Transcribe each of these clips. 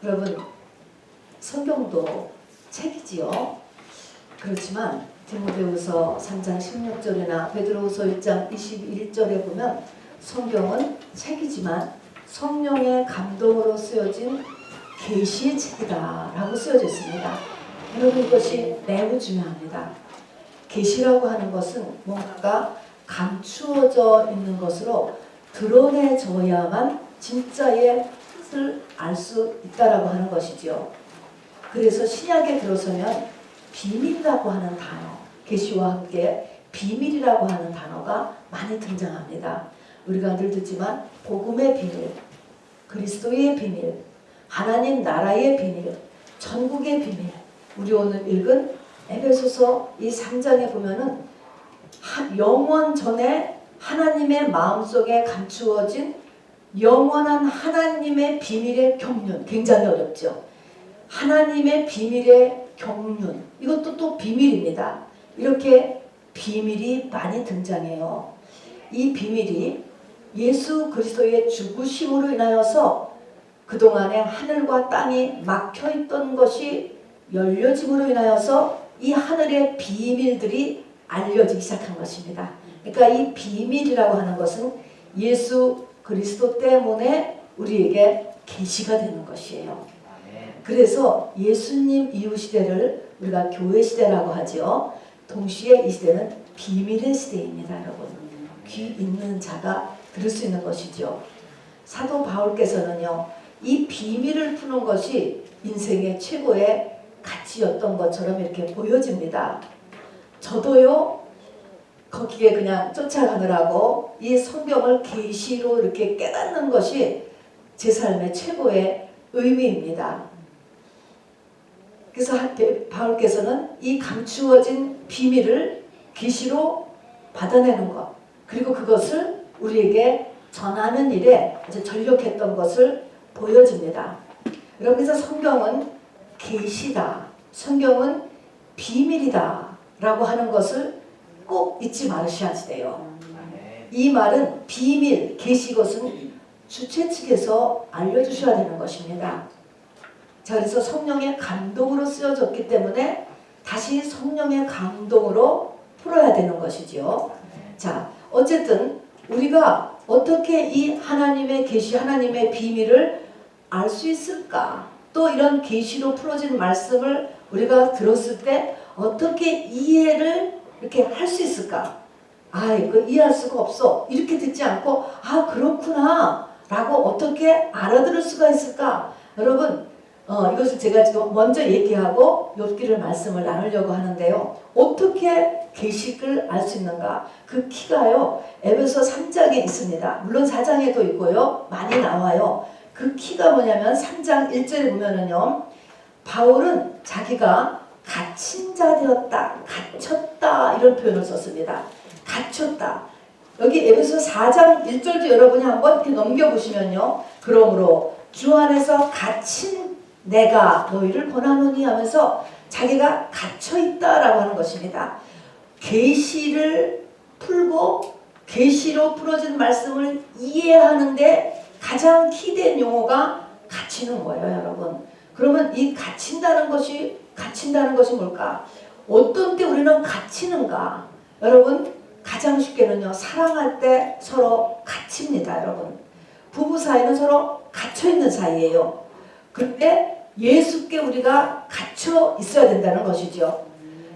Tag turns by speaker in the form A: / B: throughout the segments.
A: 여러분, 성경도 책이지요. 그렇지만 디모데후서 3장 16절이나 베드로후서 1장 21절에 보면 성경은 책이지만 성령의 감동으로 쓰여진 계시의 책이다 라고 쓰여져 있습니다. 여러분, 이것이 매우 중요합니다. 계시라고 하는 것은 뭔가가 감추어져 있는 것으로 드러내져야만 진짜의 뜻을 알 수 있다라고 하는 것이지요. 그래서 신약에 들어서면 비밀이라고 하는 단어, 계시와 함께 비밀이라고 하는 단어가 많이 등장합니다. 우리가 늘 듣지만 복음의 비밀, 그리스도의 비밀, 하나님 나라의 비밀, 천국의 비밀. 우리 오늘 읽은 에베소서 이 3장에 보면은 영원 전에 하나님의 마음속에 감추어진 영원한 하나님의 비밀의 경륜, 굉장히 어렵죠. 하나님의 비밀의 경륜, 이것도 또 비밀입니다. 이렇게 비밀이 많이 등장해요. 이 비밀이 예수 그리스도의 죽으심으로 인하여서 그동안에 하늘과 땅이 막혀있던 것이 열려짐으로 인하여서 이 하늘의 비밀들이 알려지기 시작한 것입니다. 그러니까 이 비밀이라고 하는 것은 예수 그리스도 때문에 우리에게 계시가 되는 것이에요. 그래서 예수님 이후 시대를 우리가 교회 시대라고 하죠. 동시에 이 시대는 비밀의 시대입니다. 여러분, 귀 있는 자가 들을 수 있는 것이죠. 사도 바울께서는요, 이 비밀을 푸는 것이 인생의 최고의 가치였던 것처럼 이렇게 보여집니다. 저도요, 거기에 그냥 쫓아가느라고 이 성경을 계시로 이렇게 깨닫는 것이 제 삶의 최고의 의미입니다. 그래서 바울께서는 이 감추어진 비밀을 계시로 받아내는 것, 그리고 그것을 우리에게 전하는 일에 아주 전력했던 것을 보여줍니다. 여러분, 그래서 성경은 계시다, 성경은 비밀이다 라고 하는 것을 꼭 잊지 마시아야 돼요. 이 말은 비밀, 계시 것은 주체 측에서 알려주셔야 되는 것입니다. 자, 그래서 성령의 감동으로 쓰여졌기 때문에 다시 성령의 감동으로 풀어야 되는 것이지요. 자, 어쨌든 우리가 어떻게 이 하나님의 계시, 하나님의 비밀을 알 수 있을까? 또 이런 계시로 풀어진 말씀을 우리가 들었을 때 어떻게 이해를 이렇게 할 수 있을까? 아, 이거 이해할 수가 없어. 이렇게 듣지 않고 아, 그렇구나 라고 어떻게 알아들을 수가 있을까? 여러분, 이것을 제가 지금 먼저 얘기하고 욥기를 말씀을 나누려고 하는데요. 어떻게 계시를 알 수 있는가? 그 키가요, 에베소 3장에 있습니다. 물론 4장에도 있고요, 많이 나와요. 그 키가 뭐냐면 3장 1절에 보면은요, 바울은 자기가 갇힌 자 되었다, 갇혔다, 이런 표현을 썼습니다. 갇혔다. 여기 에베소 4장 1절도 여러분이 한번 이렇게 넘겨보시면요, 그러므로 주 안에서 갇힌 내가 너희를 권하노니 하면서 자기가 갇혀있다라고 하는 것입니다. 계시를 풀고 계시로 풀어진 말씀을 이해하는데 가장 키된 용어가 갇히는 거예요, 여러분. 그러면 이 갇힌다는 것이 뭘까? 어떤 때 우리는 갇히는가? 여러분, 가장 쉽게는요, 사랑할 때 서로 갇힙니다, 여러분. 부부 사이는 서로 갇혀있는 사이예요. 그런데 예수께 우리가 갇혀 있어야 된다는 것이죠.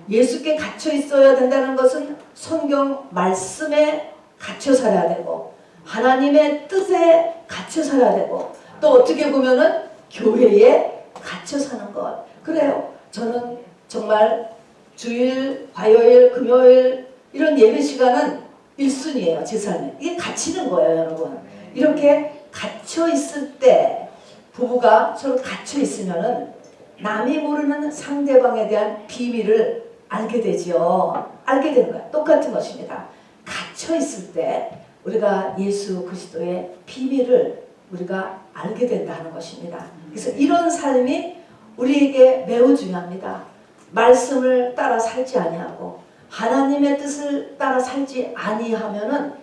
A: 예수께 갇혀 있어야 된다는 것은 성경 말씀에 갇혀 살아야 되고, 하나님의 뜻에 갇혀 살아야 되고, 또 어떻게 보면은 교회에 갇혀 사는 것. 그래요. 저는 정말 주일, 화요일, 금요일 이런 예배 시간은 1순위예요. 제 삶에. 이게 갇히는 거예요, 여러분. 이렇게 갇혀 있을 때, 부부가 서로 갇혀 있으면은 남이 모르는 상대방에 대한 비밀을 알게 되지요. 알게 되는 거야. 똑같은 것입니다. 갇혀 있을 때 우리가 예수 그리스도의 비밀을 우리가 알게 된다는 것입니다. 그래서 이런 삶이 우리에게 매우 중요합니다. 말씀을 따라 살지 아니하고 하나님의 뜻을 따라 살지 아니하면은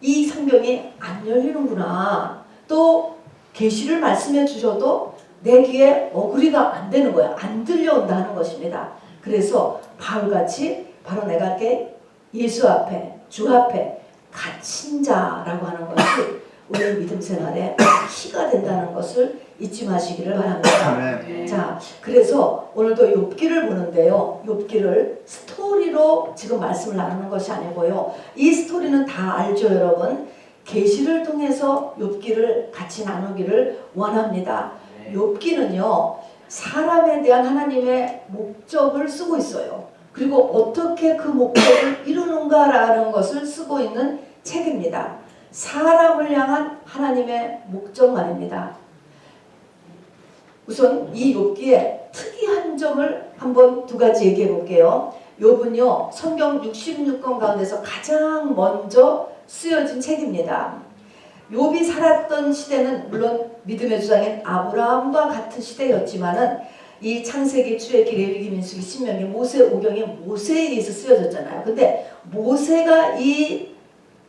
A: 이 성경이 안 열리는구나. 또 계시를 말씀해 주셔도 내 귀에 어구리가 안 되는 거예요. 안 들려온다는 것입니다. 그래서 바울같이 바로 내가 이렇게 예수 앞에, 주 앞에 갇힌 자라고 하는 것이 우리 믿음 생활에 키가 된다는 것을 잊지 마시기를 바랍니다.
B: 네.
A: 자, 그래서 오늘도 욥기를 보는데요. 욥기를 스토리로 지금 말씀을 나누는 것이 아니고요. 이 스토리는 다 알죠, 여러분. 계시를 통해서 욥기를 같이 나누기를 원합니다. 욥기는요, 사람에 대한 하나님의 목적을 쓰고 있어요. 그리고 어떻게 그 목적을 이루는가라는 것을 쓰고 있는 책입니다. 사람을 향한 하나님의 목적 말입니다. 우선 이 욥기의 특이한 점을 한번 두 가지 얘기해 볼게요. 욥은요, 성경 66권 가운데서 가장 먼저 쓰여진 책입니다. 욥이 살았던 시대는 물론 믿음의 주장인 아브라함과 같은 시대였지만은 이 창세기, 출애굽기, 레위기, 민수기, 신명기, 모세오경이 모세에 의해서 쓰여졌잖아요. 근데 모세가 이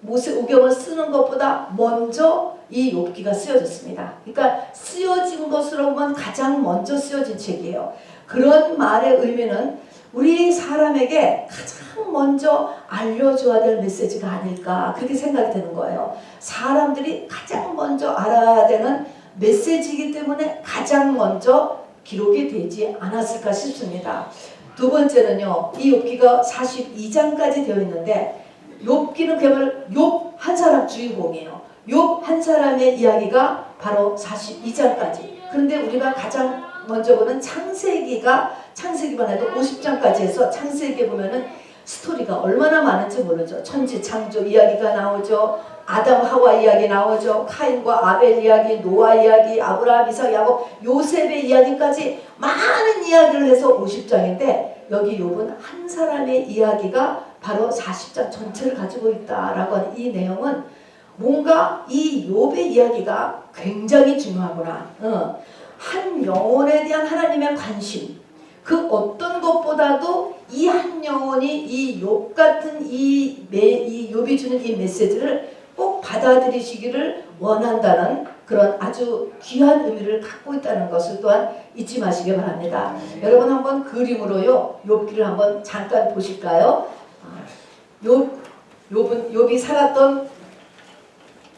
A: 모세오경을 쓰는 것보다 먼저 이 욥기가 쓰여졌습니다. 그러니까 쓰여진 것으로 보면 가장 먼저 쓰여진 책이에요. 그런 말의 의미는 우리 사람에게 가장 먼저 알려줘야 될 메시지가 아닐까 그렇게 생각이 드는 거예요. 사람들이 가장 먼저 알아야 되는 메시지이기 때문에 가장 먼저 기록이 되지 않았을까 싶습니다. 두 번째는요, 이 욥기가 42장까지 되어 있는데 욥기는 그야말로 욥 한 사람 주인공이에요. 욥 한 사람의 이야기가 바로 42장까지. 그런데 우리가 가장 먼저 보는 창세기만 해도 50장까지 해서 창세기에 보면은 스토리가 얼마나 많은지 모르죠. 천지 창조 이야기가 나오죠. 아담 하와 이야기 나오죠. 카인과 아벨 이야기, 노아 이야기, 아브라함, 이삭, 야곱, 요셉의 이야기까지 많은 이야기를 해서 50장인데 여기 욥은 한 사람의 이야기가 바로 40장 전체를 가지고 있다라고 하는 이 내용은 뭔가 이 욥의 이야기가 굉장히 중요하구나. 한 영혼에 대한 하나님의 관심, 그 어떤 것보다도 이 한 영혼이 이 욥 같은 이 욥이 주는 이 메시지를 꼭 받아들이시기를 원한다는 그런 아주 귀한 의미를 갖고 있다는 것을 또한 잊지 마시기 바랍니다. 여러분 한번 그림으로요 욥기를 한번 잠깐 보실까요? 욥이 살았던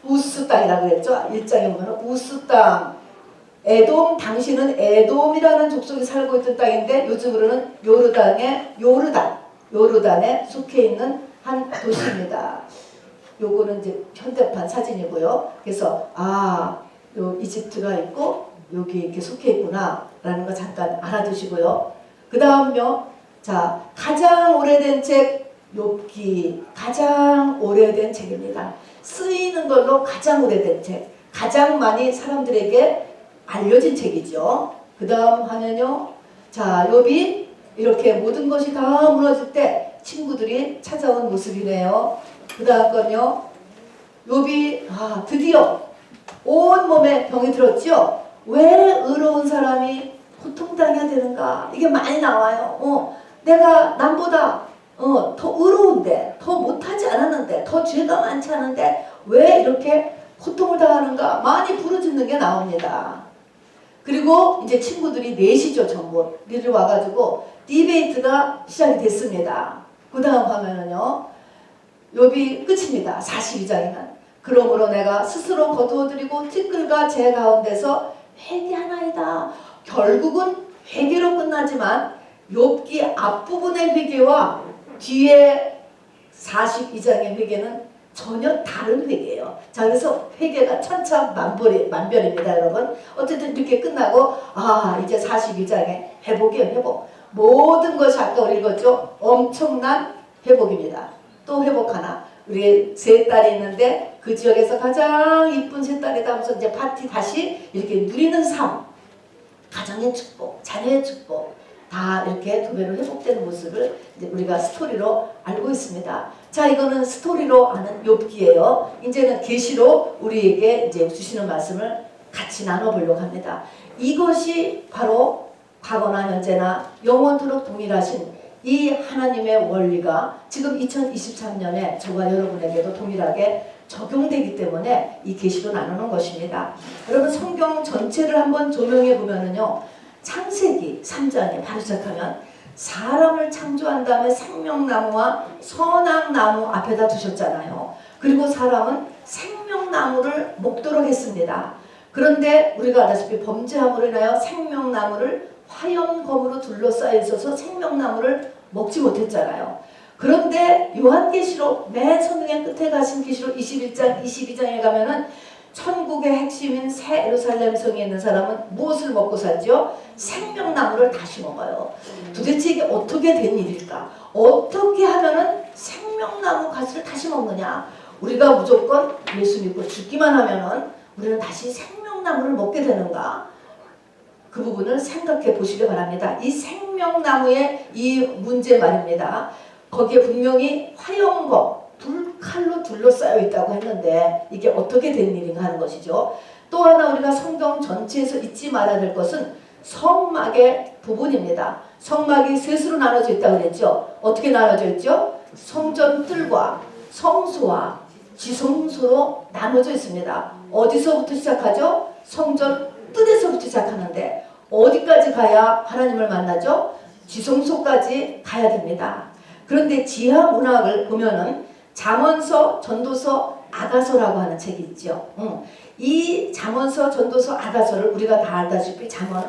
A: 우스 땅이라고 그랬죠. 1장에 보면 우스 땅, 에돔, 당시는 에돔이라는 족속이 살고 있던 땅인데 요즘으로는 요르단에 속해 있는 한 도시입니다. 요거는 이제 현대판 사진이고요. 그래서 요 이집트가 있고 여기 이렇게 속해 있구나라는 거 잠깐 알아두시고요. 그 다음요, 자 가장 오래된 책 욥기, 가장 오래된 책입니다. 쓰이는 걸로 가장 오래된 책, 가장 많이 사람들에게 알려진 책이죠. 그 다음 하면요, 자 욥이 이렇게 모든 것이 다 무너질 때 친구들이 찾아온 모습이네요. 그 다음 건요, 욥이 드디어 온몸에 병이 들었죠. 왜 의로운 사람이 고통당해야 되는가, 이게 많이 나와요. 내가 남보다 더 의로운데, 더 못하지 않았는데, 더 죄가 많지 않은데 왜 이렇게 고통을 당하는가 많이 부르짖는 게 나옵니다. 그리고 이제 친구들이 넷이죠. 전부 이리 와가지고 디베이트가 시작이 됐습니다. 그 다음 화면은요, 욥이 끝입니다. 42장이면 그러므로 내가 스스로 거두어드리고 티끌과 제 가운데서 회개하나이다. 결국은 회개로 끝나지만 욥기 앞부분의 회개와 뒤에 42장의 회개는 전혀 다른 회개예요. 자, 그래서 회개가 천차만별입니다, 여러분. 어쨌든 이렇게 끝나고 이제 42장에 회복. 모든 것이 아까 우리 읽었죠? 엄청난 회복입니다. 또 회복하나. 우리 세 딸이 있는데 그 지역에서 가장 이쁜 세 딸이다 하면서 이제 파티 다시 이렇게 누리는 삶, 가정의 축복, 자녀의 축복 다 이렇게 두 배로 회복되는 모습을 이제 우리가 스토리로 알고 있습니다. 자, 이거는 스토리로 아는 욥기예요. 이제는 계시로 우리에게 이제 주시는 말씀을 같이 나눠보려고 합니다. 이것이 바로 과거나 현재나 영원토록 동일하신 이 하나님의 원리가 지금 2023년에 저와 여러분에게도 동일하게 적용되기 때문에 이 계시로 나누는 것입니다. 여러분 성경 전체를 한번 조명해 보면은요. 창세기 3장에 바로 시작하면 사람을 창조한 다음에 생명나무와 선악나무 앞에다 두셨잖아요. 그리고 사람은 생명나무를 먹도록 했습니다. 그런데 우리가 알다시피 범죄함으로 인하여 생명나무를 화염검으로 둘러싸여 있어서 생명나무를 먹지 못했잖아요. 그런데 요한계시록 맨 성경의 끝에 가신 계시록 21장 22장에 가면은 천국의 핵심인 새 예루살렘 성에 있는 사람은 무엇을 먹고 살죠? 생명나무를 다시 먹어요. 도대체 이게 어떻게 된 일일까? 어떻게 하면은 생명나무 가지를 다시 먹느냐? 우리가 무조건 예수 믿고 죽기만 하면은 우리는 다시 생명나무를 먹게 되는가? 그 부분을 생각해 보시기 바랍니다. 이 생명나무의 이 문제 말입니다. 거기에 분명히 화염검, 불칼로 둘러싸여 있다고 했는데 이게 어떻게 된 일인가 하는 것이죠. 또 하나 우리가 성경 전체에서 잊지 말아야 될 것은 성막의 부분입니다. 성막이 셋으로 나눠져 있다고 그랬죠. 어떻게 나눠져 있죠? 성전뜰과 성소와 지성소로 나눠져 있습니다. 어디서부터 시작하죠? 성전뜰에서부터 시작하는데 어디까지 가야 하나님을 만나죠? 지성소까지 가야 됩니다. 그런데 지하 문학을 보면은 잠언서, 전도서, 아가서라고 하는 책이 있죠. 이 잠언서, 전도서, 아가서를 우리가 다 알다시피 잠언은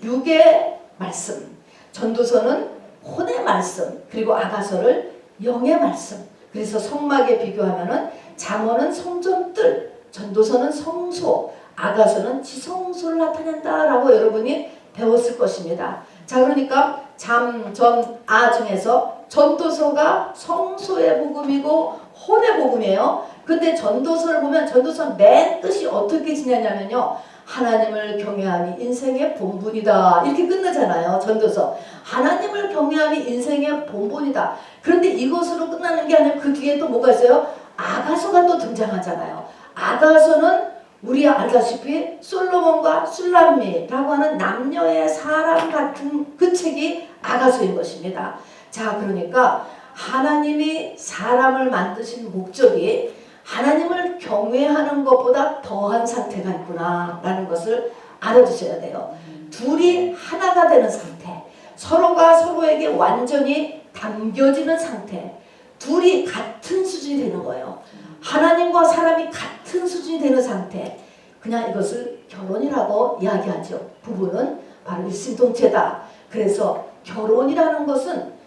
A: 육의 말씀, 전도서는 혼의 말씀, 그리고 아가서를 영의 말씀. 그래서 성막에 비교하면은 잠언은 성전뜰, 전도서는 성소, 아가서는 지성소를 나타낸다라고 여러분이 배웠을 것입니다. 자, 그러니까 잠, 전, 아 중에서 전도서가 성소의 복음이고 혼의 복음이에요. 근데 전도서를 보면 전도서 맨 끝이 어떻게 지내냐면요. 하나님을 경외함이 인생의 본분이다. 이렇게 끝나잖아요. 전도서. 하나님을 경외함이 인생의 본분이다. 그런데 이것으로 끝나는 게 아니라 그 뒤에 또 뭐가 있어요? 아가서가 또 등장하잖아요. 아가서는 우리 알다시피 솔로몬과 술람미라고 하는 남녀의 사람 같은 그 책이 아가서인 것입니다. 자, 그러니까 하나님이 사람을 만드신 목적이 하나님을 경외하는 것보다 더한 상태가 있구나 라는 것을 알아두셔야 돼요. 둘이 하나가 되는 상태, 서로가 서로에게 완전히 담겨지는 상태, 둘이 같은 수준이 되는 거예요. 하나님과 사람이 같은 수준이 되는 상태, 그냥 이것을 결혼이라고 이야기하죠. 부부는 바로 일심동체다. 그래서 결혼이라는 것은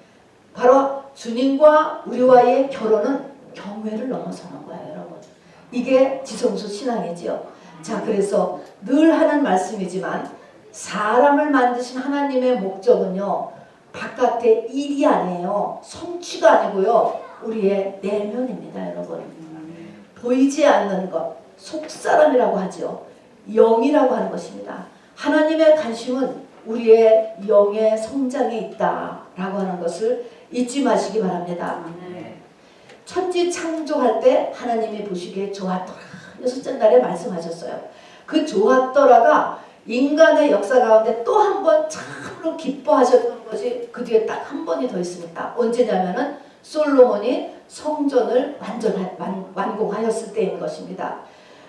A: 바로 주님과 우리와의 결혼은 경외를 넘어서는 거예요, 여러분. 이게 지성소 신앙이지요. 자, 그래서 늘 하는 말씀이지만 사람을 만드신 하나님의 목적은요, 바깥의 일이 아니에요. 성취가 아니고요, 우리의 내면입니다, 여러분. 보이지 않는 것, 속사람이라고 하죠. 영이라고 하는 것입니다. 하나님의 관심은 우리의 영의 성장에 있다라고 하는 것을 잊지 마시기 바랍니다. 천지 창조할 때 하나님이 보시기에 좋았더라. 6째 날에 말씀하셨어요. 그 좋았더라가 인간의 역사 가운데 또 한 번 참으로 기뻐하셨던 것이 그 뒤에 딱 한 번이 더 있습니다. 언제냐면은 솔로몬이 성전을 완공하였을 때인 것입니다.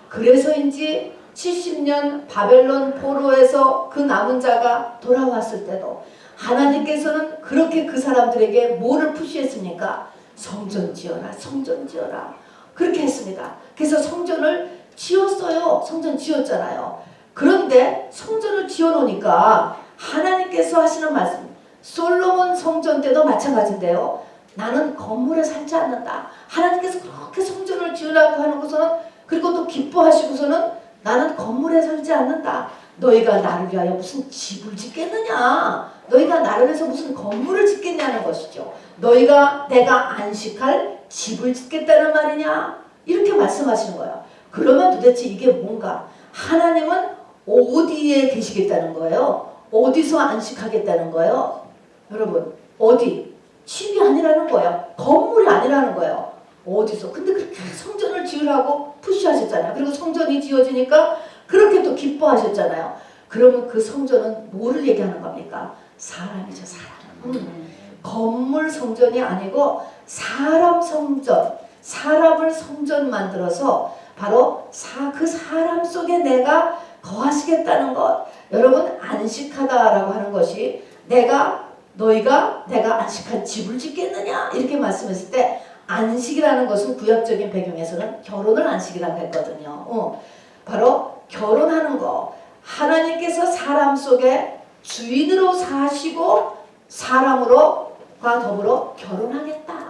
A: 그래서인지 70년 바벨론 포로에서 그 남은 자가 돌아왔을 때도 하나님께서는 그렇게 그 사람들에게 뭐를 푸시했습니까? 성전 지어라, 성전 지어라. 그렇게 했습니다. 그래서 성전을 지었어요. 성전 지었잖아요. 그런데 성전을 지어놓으니까 하나님께서 하시는 말씀, 솔로몬 성전 때도 마찬가지인데요. 나는 건물에 살지 않는다. 하나님께서 그렇게 성전을 지으라고 하는 것은, 그리고 또 기뻐하시고서는 나는 건물에 살지 않는다. 너희가 나를 위하여 무슨 집을 짓겠느냐? 너희가 나를 위해서 무슨 건물을 짓겠냐는 것이죠. 너희가 내가 안식할 집을 짓겠다는 말이냐? 이렇게 말씀하시는 거예요. 그러면 도대체 이게 뭔가? 하나님은 어디에 계시겠다는 거예요? 어디서 안식하겠다는 거예요? 여러분, 어디? 집이 아니라는 거예요. 건물이 아니라는 거예요. 어디서? 근데 그렇게 성전을 지으라고 푸시하셨잖아요. 그리고 성전이 지어지니까 그렇게 또 기뻐하셨잖아요. 그러면 그 성전은 뭐를 얘기하는 겁니까? 사람이죠, 사람. 건물 성전이 아니고 사람 성전. 사람을 성전 만들어서 바로 그 사람 속에 내가 거하시겠다는 것. 여러분 안식하다라고 하는 것이 내가 안식한 집을 짓겠느냐 이렇게 말씀했을 때 안식이라는 것은 구약적인 배경에서는 결혼을 안식이라고 했거든요. 바로 결혼하는 거. 하나님께서 사람 속에 주인으로 사시고 사람으로과 더불어 결혼하겠다.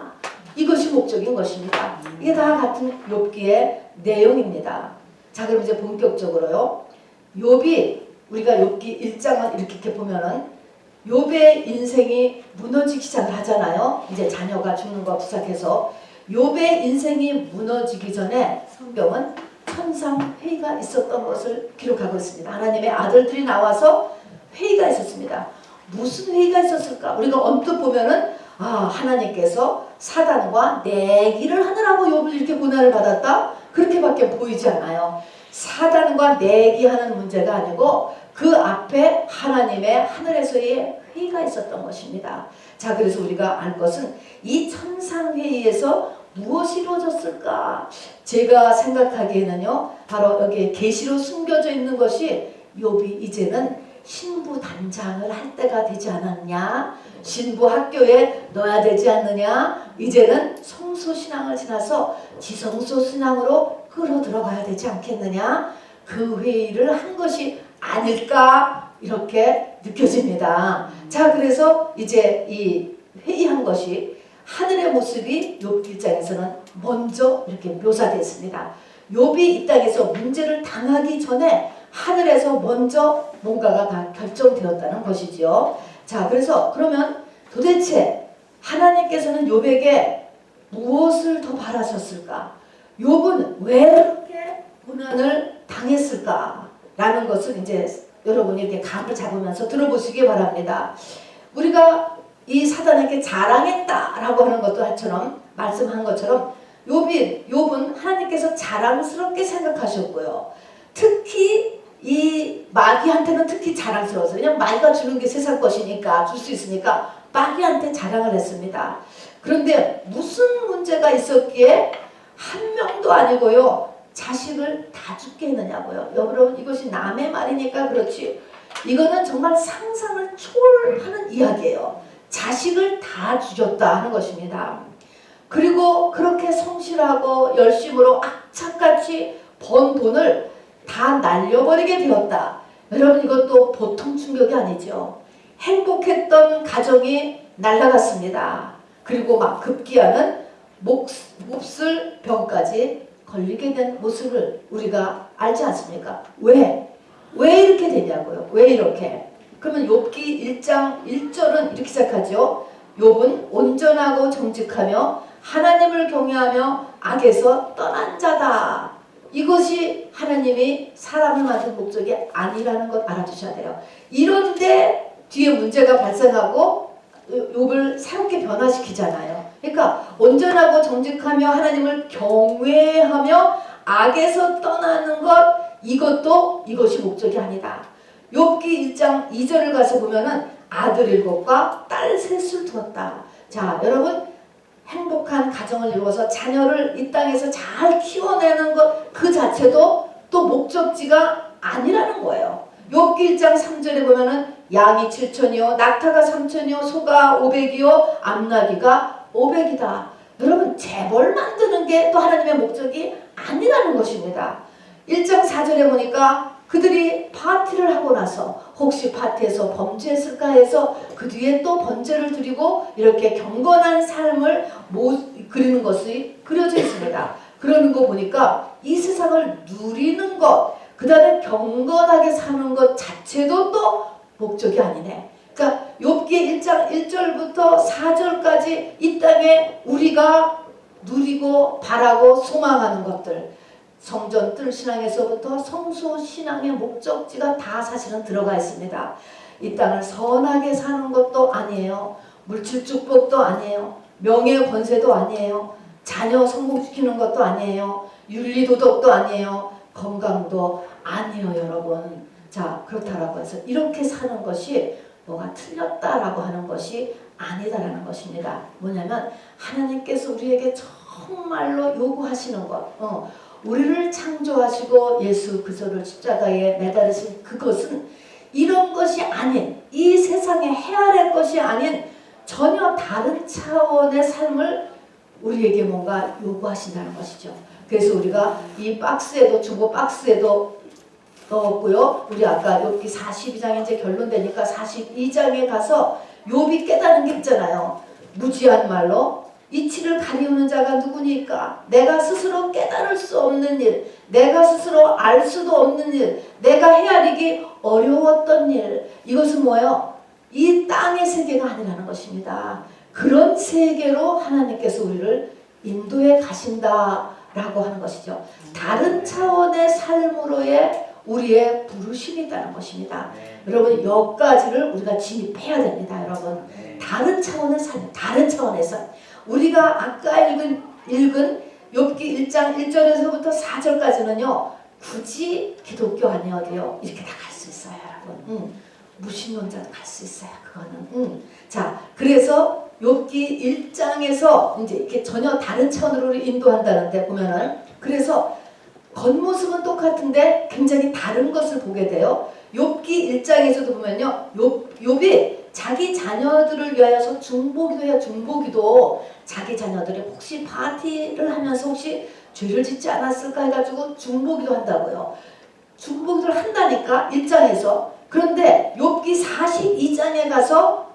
A: 이것이 목적인 것입니다. 이게 다 같은 욥기의 내용입니다. 자, 그럼 이제 본격적으로요. 욥이 우리가 욥기 1장을 이렇게 보면은 욥의 인생이 무너지기 시작하잖아요. 이제 자녀가 죽는 거 부탁해서 욥의 인생이 무너지기 전에 성경은 천상회의가 있었던 것을 기록하고 있습니다. 하나님의 아들들이 나와서 회의가 있었습니다. 무슨 회의가 있었을까? 우리가 언뜻 보면은 하나님께서 사단과 내기를 하느라고 욥을 이렇게 고난을 받았다? 그렇게밖에 보이지 않아요. 사단과 내기하는 문제가 아니고 그 앞에 하나님의 하늘에서의 회의가 있었던 것입니다. 자, 그래서 우리가 알 것은 이 천상회의에서 무엇이 이루어졌을까? 제가 생각하기에는요, 바로 여기에 계시로 숨겨져 있는 것이 욥이 이제는 신부 단장을 할 때가 되지 않았냐? 신부 학교에 넣어야 되지 않느냐? 이제는 성소신앙을 지나서 지성소신앙으로 끌어 들어가야 되지 않겠느냐? 그 회의를 한 것이 아닐까? 이렇게 느껴집니다. 자, 그래서 이제 이 회의한 것이 하늘의 모습이 욥기 1장에서는 먼저 이렇게 묘사되어 있습니다. 욥이 이 땅에서 문제를 당하기 전에 하늘에서 먼저 뭔가가 다 결정되었다는 것이죠. 자, 그래서 그러면 도대체 하나님께서는 욥에게 무엇을 더 바라셨을까? 욥은 왜 그렇게 고난을 당했을까? 라는 것을 이제 여러분이 이렇게 감을 잡으면서 들어보시기 바랍니다. 우리가 이 사단에게 자랑했다라고 하는 것처럼 말씀한 것처럼 욥은 하나님께서 자랑스럽게 생각하셨고요. 특히 이 마귀한테는 특히 자랑스러워서 그냥 마귀가 주는 게 세상 것이니까 줄 수 있으니까 마귀한테 자랑을 했습니다. 그런데 무슨 문제가 있었기에 한 명도 아니고요. 자식을 다 죽게 했느냐고요. 여러분 이것이 남의 말이니까 그렇지 이거는 정말 상상을 초월하는 이야기예요. 자식을 다 죽였다 하는 것입니다. 그리고 그렇게 성실하고 열심으로 악착같이 번 돈을 다 날려버리게 되었다. 여러분 이것도 보통 충격이 아니죠. 행복했던 가정이 날아갔습니다. 그리고 막 급기야는 몹쓸 병까지 걸리게 된 모습을 우리가 알지 않습니까? 왜 이렇게 되냐고요. 왜 이렇게? 그러면 욥기 1장 1절은 이렇게 시작하죠. 욥은 온전하고 정직하며 하나님을 경외하며 악에서 떠난 자다. 이것이 하나님이 사람을 만든 목적이 아니라는 것 알아두셔야 돼요. 이런데 뒤에 문제가 발생하고 욥을 새롭게 변화시키잖아요. 그러니까 온전하고 정직하며 하나님을 경외하며 악에서 떠나는 것 이것이 목적이 아니다. 욥기 1장 2절을 가서 보면은 아들 7과 딸 3을 두었다. 자, 여러분 행복한 가정을 이루어서 자녀를 이 땅에서 잘 키워내는 것 그 자체도 또 목적지가 아니라는 거예요. 욥기 1장 3절에 보면은 양이 7천이요 낙타가 3천이요 소가 500이요 암나귀가 500이다. 여러분 재벌 만드는 게 또 하나님의 목적이 아니라는 것입니다. 1장 4절에 보니까 그들이 파티를 하고 나서 혹시 파티에서 범죄했을까 해서 그 뒤에 또 번제를 드리고 이렇게 경건한 삶을 그리는 것이 그려져 있습니다. 그러는 거 보니까 이 세상을 누리는 것, 그 다음에 경건하게 사는 것 자체도 또 목적이 아니네. 그러니까 욥기 1장 1절부터 4절까지 이 땅에 우리가 누리고 바라고 소망하는 것들, 성전 뜰 신앙에서부터 성소 신앙의 목적지가 다 사실은 들어가 있습니다. 이 땅을 선하게 사는 것도 아니에요. 물질 축복도 아니에요. 명예 권세도 아니에요. 자녀 성공시키는 것도 아니에요. 윤리 도덕도 아니에요. 건강도 아니에요, 여러분. 자, 그렇다라고 해서 이렇게 사는 것이 뭐가 틀렸다라고 하는 것이 아니다라는 것입니다. 뭐냐면 하나님께서 우리에게 정말로 요구하시는 것. 우리를 창조하시고 예수 그리스도를 십자가에 매달으신 그것은 이런 것이 아닌, 이 세상의 헤아릴 것이 아닌 전혀 다른 차원의 삶을 우리에게 뭔가 요구하신다는 것이죠. 그래서 우리가 이 박스에도, 중고 박스에도 넣었고요. 우리 아까 욥기 42장 이제 결론 되니까 42장에 가서 욥이 깨달은 게 있잖아요. 무지한 말로 이치를 가리우는 자가 누구니까? 내가 스스로 깨달을 수 없는 일, 내가 스스로 알 수도 없는 일, 내가 헤아리기 어려웠던 일. 이것은 뭐예요? 이 땅의 세계가 아니라는 것입니다. 그런 세계로 하나님께서 우리를 인도해 가신다라고 하는 것이죠. 다른 차원의 삶으로의 우리의 부르심이 있다는 것입니다. 여러분, 여기까지를 우리가 진입해야 됩니다. 여러분, 다른 차원의 삶, 다른 차원의 삶. 우리가 아까 읽은 욥기 1장 1절에서부터 4절까지는요. 굳이 기독교 아니어도요. 이렇게 다 갈 수 있어요. 여러분. 무신론자도 갈 수 있어요. 그거는. 자, 그래서 욥기 1장에서 이제 이렇게 전혀 다른 차원으로 인도한다는데 보면은, 그래서 겉모습은 똑같은데 굉장히 다른 것을 보게 돼요. 욥기 1장에서도 보면요. 욥이 자기 자녀들을 위하여서 중보기도 해요. 중보기도. 자기 자녀들이 혹시 파티를 하면서 혹시 죄를 짓지 않았을까 해가지고 중보기도 한다고요. 중보기도를 한다니까 1장에서. 그런데 욥기 42장에 가서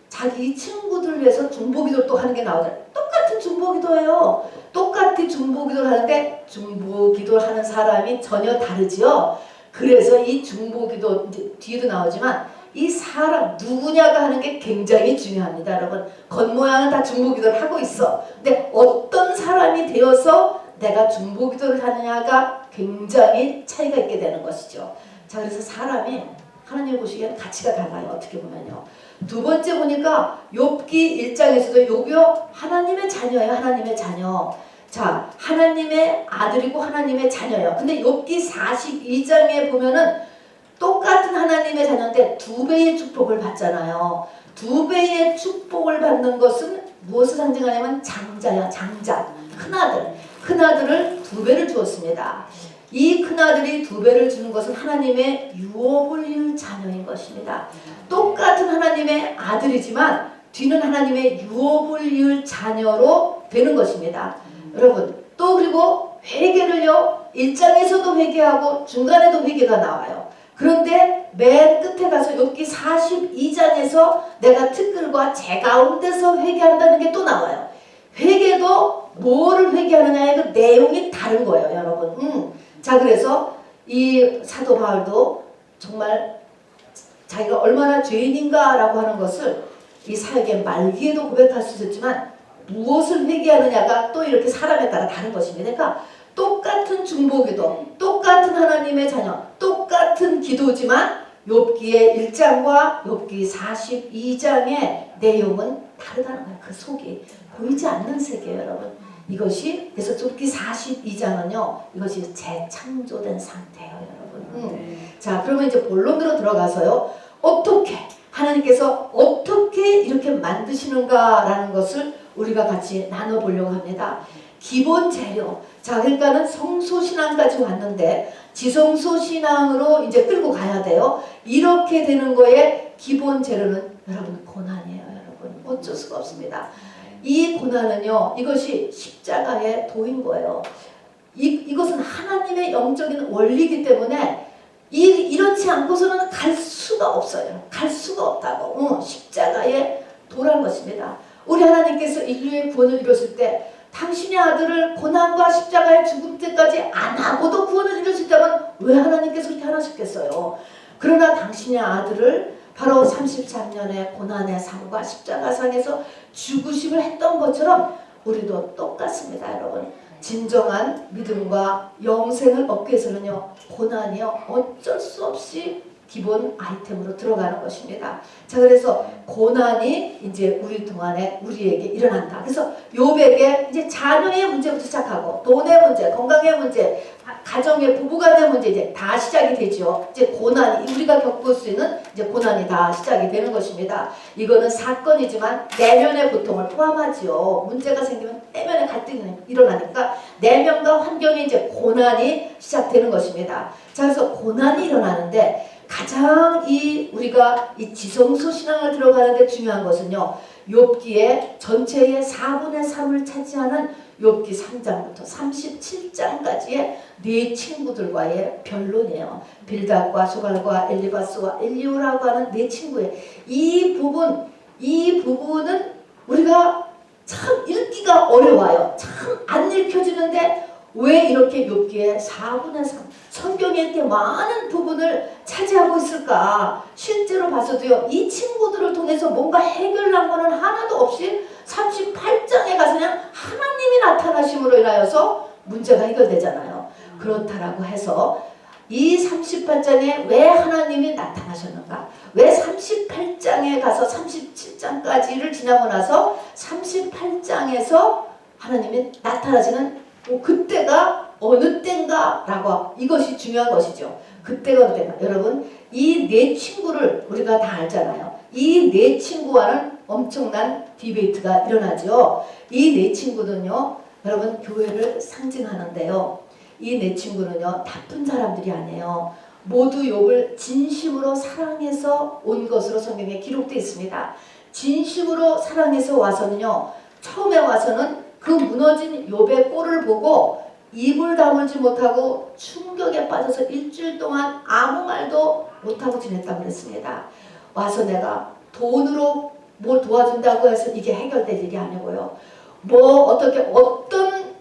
A: 자기 친구들을 위해서 중보기도를 또 하는 게 나오잖아요. 똑같은 중보기도예요. 똑같이 중보기도를 하는데 중보기도를 하는 사람이 전혀 다르지요. 그래서 이 중보기도 이제 뒤에도 나오지만 이 사람 누구냐가 하는 게 굉장히 중요합니다. 여러분, 겉모양은 다 중보기도를 하고 있어. 근데 어떤 사람이 되어서 내가 중보기도를 하느냐가 굉장히 차이가 있게 되는 것이죠. 자, 그래서 사람이 하나님 보시기에는 가치가 달라요. 어떻게 보면요. 두 번째 보니까 욥기 1장에서도 욥이요 하나님의 자녀예요. 하나님의 자녀. 자, 하나님의 아들이고 하나님의 자녀예요. 근데 욥기 42장에 보면은 똑같은 하나님의 자녀인데 두 배의 축복을 받잖아요. 두 배의 축복을 받는 것은 무엇을 상징하냐면 장자야. 장자. 큰아들. 큰아들을 두 배를 주었습니다. 이 큰아들이 두 배를 주는 것은 하나님의 유업을 이을 자녀인 것입니다. 똑같은 하나님의 아들이지만 뒤는 하나님의 유업을 이을 자녀로 되는 것입니다. 여러분, 또 그리고 회개를요 1장에서도 회개하고 중간에도 회개가 나와요. 그런데 맨 끝에 가서 욥기 42장에서 내가 티끌과 재 가운데서 회개한다는 게 또 나와요. 회개도 뭐를 회개하느냐의 그 내용이 다른 거예요. 여러분. 자, 그래서 이 사도 바울도 정말 자기가 얼마나 죄인인가 라고 하는 것을 이 사역의 말기에도 고백할 수 있었지만 무엇을 회개하느냐가 또 이렇게 사람에 따라 다른 것입니다. 그러니까 똑같은 중보기도, 똑같은 하나님의 자녀, 똑같은 기도지만 욥기의 1장과 욥기 42장의 내용은 다르다는 거예요. 그 속이 보이지 않는 세계예요, 여러분. 이것이 그래서 욥기 42장은요. 이것이 재창조된 상태예요, 여러분. 자, 그러면 이제 본론으로 들어가서요. 어떻게 하나님께서 어떻게 이렇게 만드시는가라는 것을 우리가 같이 나눠보려고 합니다. 기본 재료. 자, 그러니까는 성소신앙까지 왔는데 지성소신앙으로 이제 끌고 가야 돼요. 이렇게 되는 거에 기본 재료는 여러분 고난이에요. 여러분 어쩔 수가 없습니다. 이 고난은요. 이것이 십자가의 도인 거예요. 이것은 하나님의 영적인 원리이기 때문에 이렇지 않고서는 갈 수가 없어요. 갈 수가 없다고. 십자가의 도란 것입니다. 우리 하나님께서 인류의 구원을 이루었을 때 당신의 아들을 고난과 십자가의 죽을 때까지 안 하고도 구원을 이룰 수 있다면 왜 하나님께서 그렇게 하셨겠어요. 그러나 당신의 아들을 바로 33년의 고난의 삶과 십자가상에서 죽으심을 했던 것처럼 우리도 똑같습니다. 여러분. 진정한 믿음과 영생을 얻기 위해서는요. 고난이요. 어쩔 수 없이 기본 아이템으로 들어가는 것입니다. 자, 그래서 고난이 이제 우리 동안에 우리에게 일어난다. 그래서 욥에게 이제 자녀의 문제부터 시작하고 돈의 문제, 건강의 문제, 가정의 부부간의 문제 이제 다 시작이 되죠. 이제 고난이 우리가 겪을 수 있는 이제 고난이 다 시작이 되는 것입니다. 이거는 사건이지만 내면의 고통을 포함하지요. 문제가 생기면 내면의 갈등이 일어나니까 내면과 환경에 이제 고난이 시작되는 것입니다. 자, 그래서 고난이 일어나는데 가장 우리가 이 지성소 신앙을 들어가는데 중요한 것은요. 욥기의 전체의 4분의 3을 차지하는 욥기 3장부터 37장까지의 네 친구들과의 변론이에요. 빌닷과 소갈과 엘리바스와 엘리후라고 하는 네 친구의 이 부분은 우리가 참 읽기가 어려워요. 참 안 읽혀지는데 왜 이렇게 욥기의 4분의 3 성경에 이렇게 많은 부분을 차지하고 있을까? 실제로 봐서도요. 이 친구들을 통해서 뭔가 해결난 거는 하나도 없이 38장에 가서 그냥 하나님이 나타나심으로 인하여서 문제가 해결되잖아요. 그렇다라고 해서 이 38장에 왜 하나님이 나타나셨는가? 왜 38장에 가서 37장까지를 지나고 나서 38장에서 하나님이 나타나시는 그때가 어느 때인가 라고 이것이 중요한 것이죠. 그때가 어느 때인가. 여러분 이 네 친구를 우리가 다 알잖아요. 이 네 친구와는 엄청난 디베이트가 일어나죠. 이 네 친구는요. 여러분 교회를 상징하는데요. 이 네 친구는요. 나쁜 사람들이 아니에요. 모두 욥을 진심으로 사랑해서 온 것으로 성경에 기록되어 있습니다. 진심으로 사랑해서 와서는요. 처음에 와서는 그 무너진 욥의 꼴을 보고 입을 다물지 못하고 충격에 빠져서 일주일 동안 아무 말도 못하고 지냈다고 그랬습니다. 와서 내가 돈으로 뭘 도와준다고 해서 이게 해결될 일이 아니고요. 어떤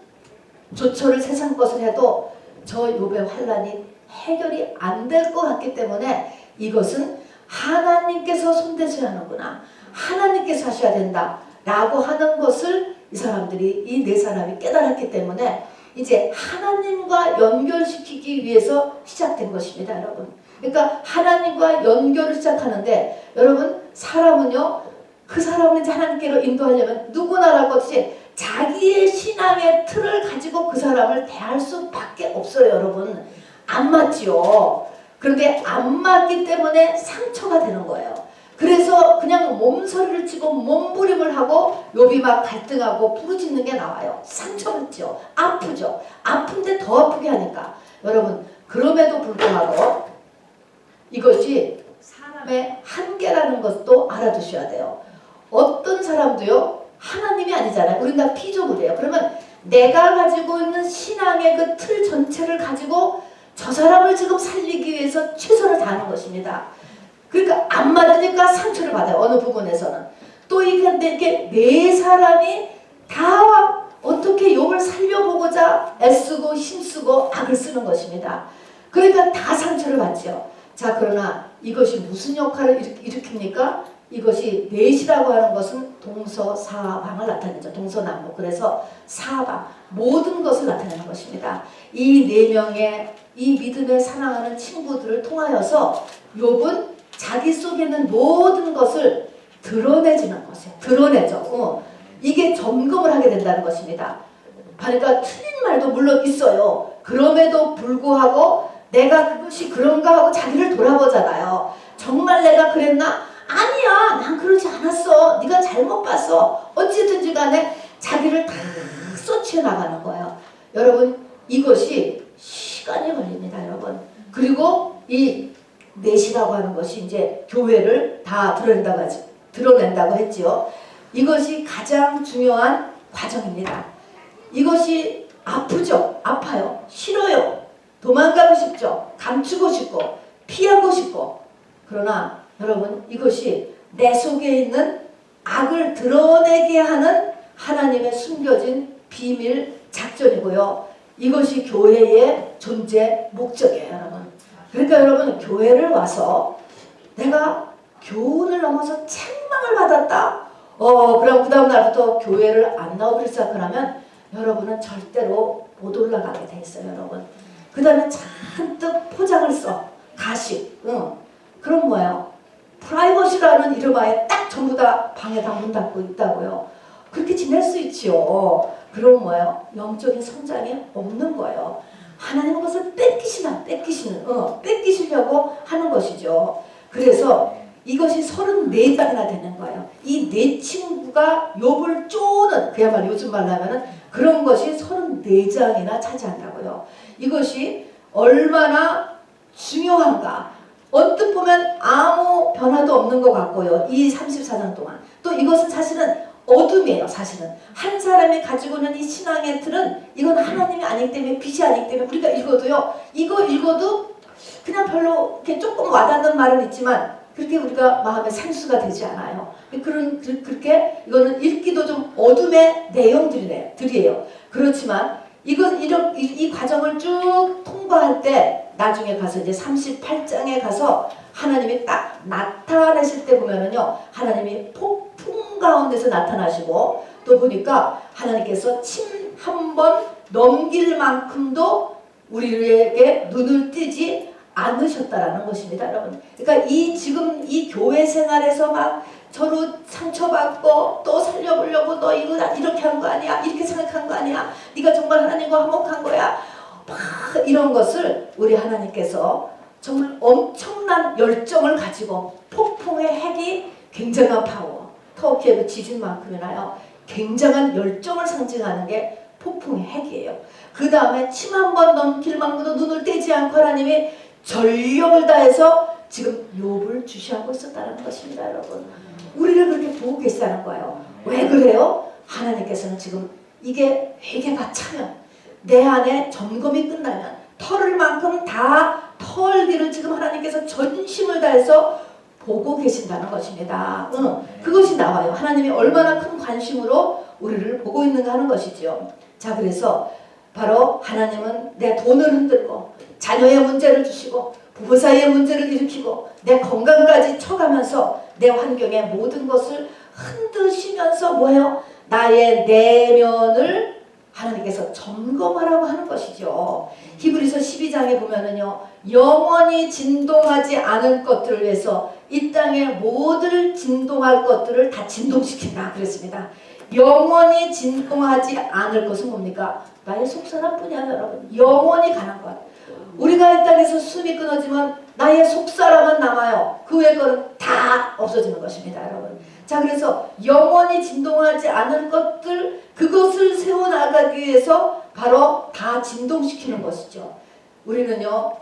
A: 조처를 세상 것을 해도 저 욥의 환란이 해결이 안 될 것 같기 때문에 이것은 하나님께서 손대셔야 하는구나. 하나님께서 하셔야 된다. 라고 하는 것을 이 사람들이 이 네 사람이 깨달았기 때문에 이제 하나님과 연결시키기 위해서 시작된 것입니다. 여러분. 그러니까 하나님과 연결을 시작하는데 여러분 사람은요. 그 사람을 이제 하나님께로 인도하려면 누구나라고 하듯이 자기의 신앙의 틀을 가지고 그 사람을 대할 수밖에 없어요. 여러분. 안 맞지요. 그런데 안 맞기 때문에 상처가 되는 거예요. 그래서 그냥 몸서리를 치고 몸부림을 하고 욥이 막 갈등하고 부르짖는 게 나와요. 상처받죠. 아프죠. 아픈데 더 아프게 하니까. 여러분 그럼에도 불구하고 이것이 사람의 한계라는 것도 알아두셔야 돼요. 어떤 사람도요. 하나님이 아니잖아요. 우린 다 피조물이에요. 그러면 내가 가지고 있는 신앙의 그 틀 전체를 가지고 저 사람을 지금 살리기 위해서 최선을 다하는 것입니다. 그러니까 안 맞으니까 상처를 받아요. 어느 부분에서는. 또 이렇게 네 사람이 다 어떻게 욥을 살려보고자 애쓰고 힘쓰고 악을 쓰는 것입니다. 그러니까 다 상처를 받죠. 자, 그러나 이것이 무슨 역할을 일으킵니까? 이것이 넷이라고 하는 것은 동서사방을 나타내죠. 동서남북. 그래서 사방 모든 것을 나타내는 것입니다. 이 네 명의 이 믿음에 사랑하는 친구들을 통하여서 욥은 자기 속에 있는 모든 것을 드러내지는 것이에요. 드러내죠. 이게 점검을 하게 된다는 것입니다. 그러니까 틀린 말도 물론 있어요. 그럼에도 불구하고 내가 그것이 그런가 하고 자기를 돌아보잖아요. 정말 내가 그랬나? 아니야. 난 그러지 않았어. 네가 잘못 봤어. 어찌든지 간에 자기를 다 쏟쳐 나가는 거예요. 여러분 이것이 시간이 걸립니다. 여러분. 그리고 이 넷이라고 하는 것이 이제 교회를 다 드러낸다고 했지요. 이것이 가장 중요한 과정입니다. 이것이 아프죠. 아파요. 싫어요. 도망가고 싶죠. 감추고 싶고 피하고 싶고. 그러나 여러분 이것이 내 속에 있는 악을 드러내게 하는 하나님의 숨겨진 비밀 작전이고요. 이것이 교회의 존재 목적이에요. 여러분. 그러니까 여러분 교회를 와서 내가 교훈을 넘어서 책망을 받았다. 그럼 그 다음 날부터 교회를 안 나오기 시작하면 여러분은 절대로 못 올라가게 돼 있어요. 여러분. 그 다음에 잔뜩 포장을 써. 가식. 그럼 뭐예요? 프라이버시라는 이름하에 딱 전부 다 방에 다 문 닫고 있다고요. 그렇게 지낼 수 있지요. 그럼 뭐예요? 영적인 성장이 없는 거예요. 하나님은 그것을 뺏기시려고 하는 것이죠. 그래서 이것이 34장이나 되는 거예요. 이 네 친구가 욥을 쪼는, 그야말로 요즘 말로 하면은 그런 것이 34장이나 차지한다고요. 이것이 얼마나 중요한가. 언뜻 보면 아무 변화도 없는 것 같고요. 이 34장 동안. 또 이것은 사실은 어둠이에요. 사실은 한 사람이 가지고 있는 이 신앙의 틀은 이건 하나님이 아니기 때문에, 빛이 아니기 때문에 우리가 읽어도요, 이거 읽어도 그냥 별로 이렇게 조금 와닿는 말은 있지만 그렇게 우리가 마음에 생수가 되지 않아요. 그렇게 이거는 읽기도 좀 어둠의 내용들이에요. 그렇지만 이 과정을 쭉 통과할 때 나중에 가서 이제 38장에 가서 하나님이 딱 나타나실 때 보면은요, 하나님이 폭풍 가운데서 나타나시고, 또 보니까 하나님께서 침 한 번 넘길 만큼도 우리에게 눈을 띄지 않으셨다라는 것입니다, 여러분. 그러니까 지금 이 교회 생활에서 막 서로 상처받고 또 살려보려고 너 이거 이렇게 한 거 아니야? 이렇게 생각한 거 아니야? 네가 정말 하나님과 화목한 거야? 막 이런 것을 우리 하나님께서 정말 엄청난 열정을 가지고, 폭풍의 핵이 굉장한 파워, 터키의 그 지진만큼이나요, 굉장한 열정을 상징하는 게 폭풍의 핵이에요. 그 다음에 침 한 번 넘길 만큼도 눈을 떼지 않고 하나님이 전력을 다해서 지금 욥을 주시하고 있었다는 것입니다, 여러분. 우리를 그렇게 보고 계시다는 거예요. 왜 그래요? 하나님께서는 지금 이게 회개가 차면, 내 안에 점검이 끝나면 털을 만큼 다 털기를 지금 하나님께서 전심을 다해서 보고 계신다는 것입니다. 그것이 나와요. 하나님이 얼마나 큰 관심으로 우리를 보고 있는가 하는 것이죠. 자, 그래서 바로 하나님은 내 돈을 흔들고 자녀의 문제를 주시고 부부 사이의 문제를 일으키고 내 건강까지 쳐가면서 내 환경의 모든 것을 흔드시면서 뭐예요? 나의 내면을 하나님께서 점검하라고 하는 것이죠. 히브리서 12장에 보면은요, 영원히 진동하지 않을 것들을 위해서 이 땅에 모든 진동할 것들을 다 진동시킨다 그랬습니다. 영원히 진동하지 않을 것은 뭡니까? 나의 속사람뿐이야, 여러분. 영원히 가는 것. 우리가 이 땅에서 숨이 끊어지면 나의 속사람은 남아요. 그 외의 거는 다 없어지는 것입니다, 여러분. 자, 그래서 영원히 진동하지 않을 것들, 그것을 세워나가기 위해서 바로 다 진동시키는 것이죠. 우리는요,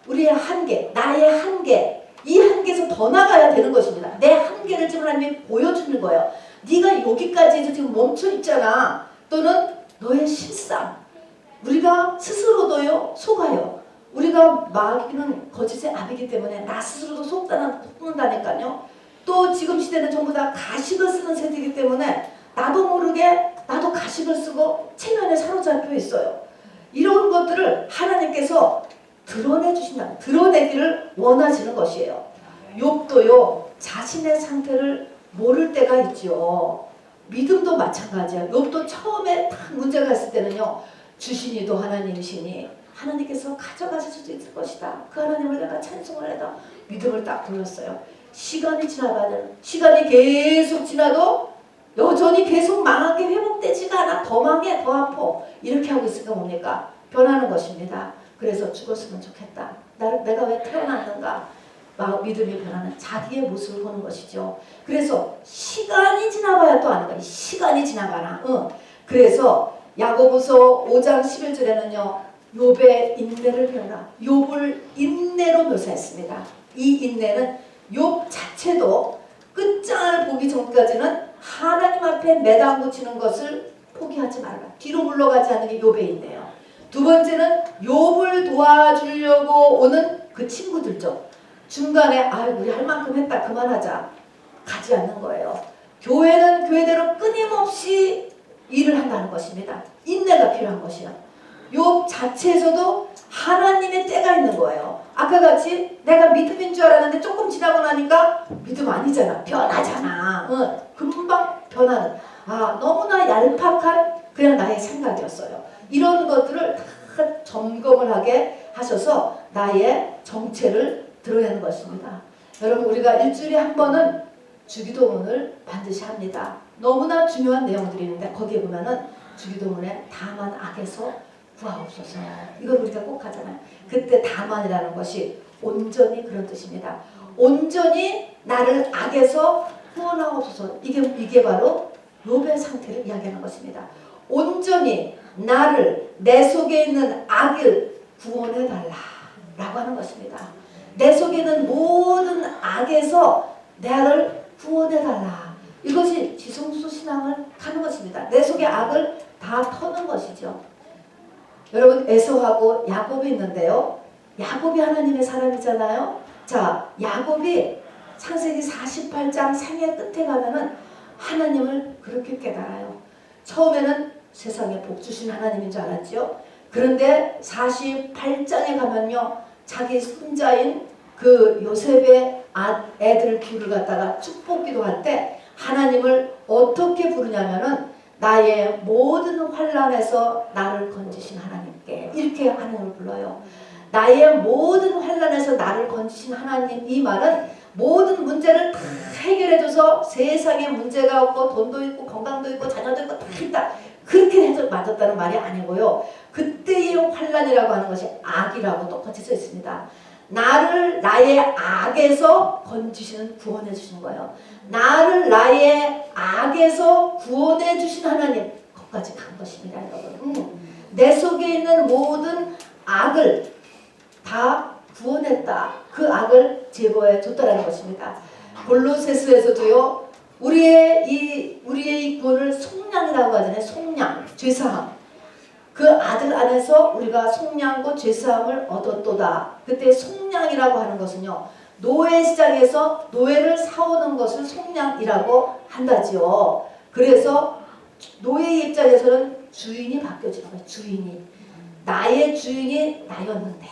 A: 우리의 한계, 나의 한계, 이 한계에서 더 나가야 되는 것입니다. 내 한계를 지금 하나님이 보여주는 거예요. 네가 여기까지 해서 지금 멈춰 있잖아. 또는 너의 실상. 우리가 스스로도요, 속아요. 우리가 마귀는 거짓의 압이기 때문에 나 스스로도 속는다니까요. 또 지금 시대는 전부 다 가식을 쓰는 세대이기 때문에 나도 모르게 나도 가식을 쓰고 체면에 사로잡혀 있어요. 이런 것들을 하나님께서 드러내 주신다. 드러내기를 원하시는 것이에요. 욥도요, 자신의 상태를 모를 때가 있죠. 믿음도 마찬가지야. 욥도 처음에 딱 문제가 있을 때는요, 주시니도 하나님이시니 하나님께서 가져가실 수도 있을 것이다. 그 하나님을 내가 찬송을 해다 믿음을 딱 보였어요. 시간이 지나가는, 시간이 계속 지나도 여전히 계속 망하게 회복되지가 않아. 더 망해, 더 아파. 이렇게 하고 있으니까 뭡니까? 변하는 것입니다. 그래서 죽었으면 좋겠다. 내가 왜 태어났는가? 믿음이 변하는 자기의 모습을 보는 것이죠. 그래서 시간이 지나봐야 또 아는 거야. 시간이 지나가나. 그래서 야고보서 5장 11절에는요. 욥의 인내를 배우라. 욥을 인내로 묘사했습니다. 이 인내는 욥 자체도 끝장을 보기 전까지는 하나님 앞에 매달붙이는 것을 포기하지 말라. 뒤로 물러가지 않는 게 욥의 인내예요. 두 번째는 욥을 도와주려고 오는 그 친구들죠. 중간에 우리 할 만큼 했다 그만하자 가지 않는 거예요. 교회는 교회대로 끊임없이 일을 한다는 것입니다. 인내가 필요한 것이야. 욥 자체에서도 하나님의 때가 있는 거예요. 아까 같이 내가 믿음인 줄 알았는데 조금 지나고 나니까 믿음 아니잖아. 변하잖아. 금방 변하는. 너무나 얄팍한 그냥 나의 생각이었어요. 이런 것들을 다 점검을 하게 하셔서 나의 정체를 드러내는 것입니다. 여러분 우리가 일주일에 한 번은 주기도문을 반드시 합니다. 너무나 중요한 내용들이 있는데 거기에 보면은 주기도문에 다만 악에서 구하옵소서. 이걸 우리가 꼭 하잖아요. 그때 다만이라는 것이 온전히 그런 뜻입니다. 온전히 나를 악에서 구원하옵소서. 이게 바로 욥의 상태를 이야기하는 것입니다. 온전히 나를 내 속에 있는 악을 구원해달라 라고 하는 것입니다. 내 속에 있는 모든 악에서 나를 구원해달라. 이것이 지성소 신앙을 하는 것입니다. 내 속의 악을 다 터는 것이죠. 여러분 에서하고 야곱이 있는데요. 야곱이 하나님의 사람이잖아요. 자, 야곱이 창세기 48장 생애 끝에 가면은 하나님을 그렇게 깨달아요. 처음에는 세상에 복 주신 하나님인 줄 알았죠. 그런데 48장에 가면요. 자기 손자인 그 요셉의 애들 둘을 갖다가 축복기도 할 때 하나님을 어떻게 부르냐면은 나의 모든 환난에서 나를 건지신 하나님께 이렇게 하나님을 불러요. 나의 모든 환난에서 나를 건지신 하나님, 이 말은 모든 문제를 다 해결해줘서 세상에 문제가 없고 돈도 있고 건강도 있고 자녀도 있고 다 있다. 그렇게 해서 맞았다는 말이 아니고요. 그때의 환난이라고 하는 것이 악이라고 똑같이 써 있습니다. 나를 나의 악에서 건지시는 구원해 주시는 거예요. 나를 나의 악에서 구원해 주신 하나님, 거기까지 간 것입니다, 여러분. 내 속에 있는 모든 악을 다 구원했다. 그 악을 제거해 줬다라는 것입니다. 골로새서에서도요. 우리의 이 구원을 속량이라고 하잖아요. 속량, 죄사함. 그 아들 안에서 우리가 속량과 죄사함을 얻었도다. 그때 속량이라고 하는 것은요. 노예 시장에서 노예를 사오는 것을 속량이라고 한다지요. 그래서 노예 입장에서는 주인이 바뀌어지는 거예요. 주인이. 나의 주인이 나였는데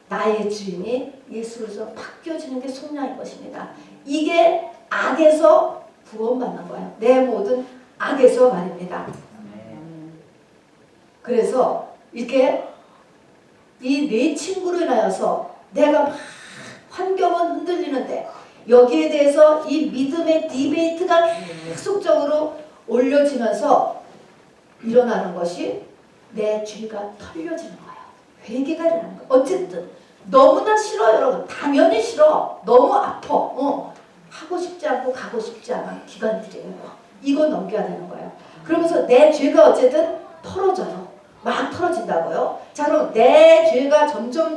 A: 나의 주인이 예수로서 바뀌어지는 게 속량인 것입니다. 이게 악에서 구원받는 거예요. 내 모든 악에서 말입니다. 그래서 이렇게 이 내 친구로 인하여서 내가 막 환경은 흔들리는데 여기에 대해서 이 믿음의 디베이트가 계속적으로 올려지면서 일어나는 것이 내 죄가 털려지는 거예요. 회개가 일어나는 거예요. 어쨌든 너무나 싫어 여러분. 당연히 싫어. 너무 아파. 하고 싶지 않고 가고 싶지 않은 기간들이에요. 이거 넘겨야 되는 거예요. 그러면서 내 죄가 어쨌든 털어져요. 막 털어진다고요. 자, 그럼 내 죄가 점점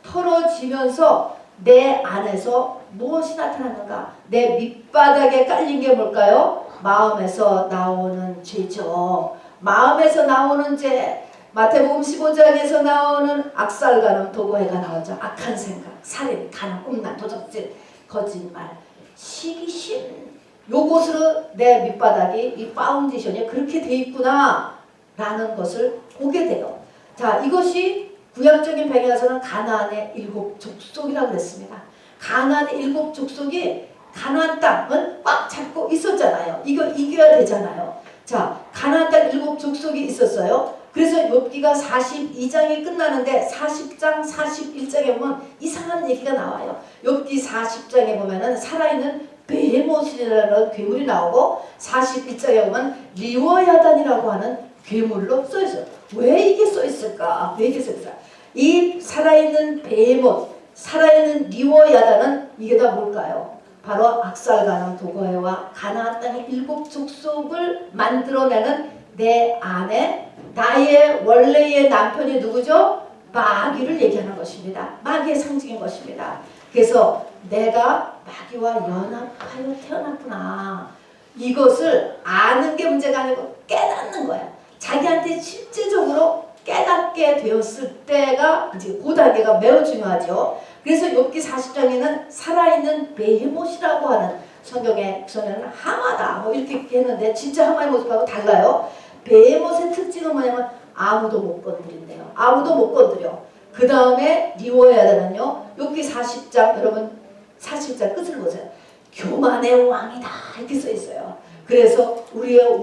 A: 털어지면서 내 안에서 무엇이 나타나는가? 내 밑바닥에 깔린 게 뭘까요? 마음에서 나오는 죄죠. 마음에서 나오는 죄. 마태복음 15장에서 나오는 악살가는 도고해가 나오죠. 악한 생각, 살인, 간음, 음란, 도적질, 거짓말, 시기심. 요것으로 내 밑바닥이 이 파운데이션이 그렇게 돼 있구나 라는 것을 보게 돼요. 자, 이것이 구약적인 배경에서는 가나안의 7 족속이라고 그랬습니다. 가나안의 7 족속이 가나안 땅은 꽉 잡고 있었잖아요. 이거 이겨야 되잖아요. 자, 가나안 땅 7 족속이 있었어요. 그래서 욥기가 42장이 끝나는데 40장, 41장에 보면 이상한 얘기가 나와요. 욥기 40장에 보면은 살아있는 베헤못이라는 괴물이 나오고 41장에 보면 리워야단이라고 하는 괴물로 써있어요. 왜 이게 써있을까? 왜 이게 써있을까? 이 살아있는 베헤못, 살아있는 리워야단은 이게 다 뭘까요? 바로 악살가는 도고해와 가나안 땅의 7 족속을 만들어내는 내 안에 나의 원래의 남편이 누구죠? 마귀를 얘기하는 것입니다. 마귀의 상징인 것입니다. 그래서 내가 마귀와 연합하여 태어났구나. 이것을 아는 게 문제가 아니고 깨닫는 거야. 자기한테 실제적으로 깨닫게 되었을 때가 이제 그 단계가 매우 중요하죠. 그래서 욥기 40장에는 살아있는 베헤못이라고 하는 성경에는 하마다 뭐 이렇게 했는데 진짜 하마의 모습하고 달라요. 베헤못의 특징은 뭐냐면 아무도 못 건드린대요. 아무도 못 건드려. 그 다음에 리워야단은요. 욥기 40장 여러분 40장 끝을 보세요. 교만의 왕이다 이렇게 써 있어요. 그래서 우리의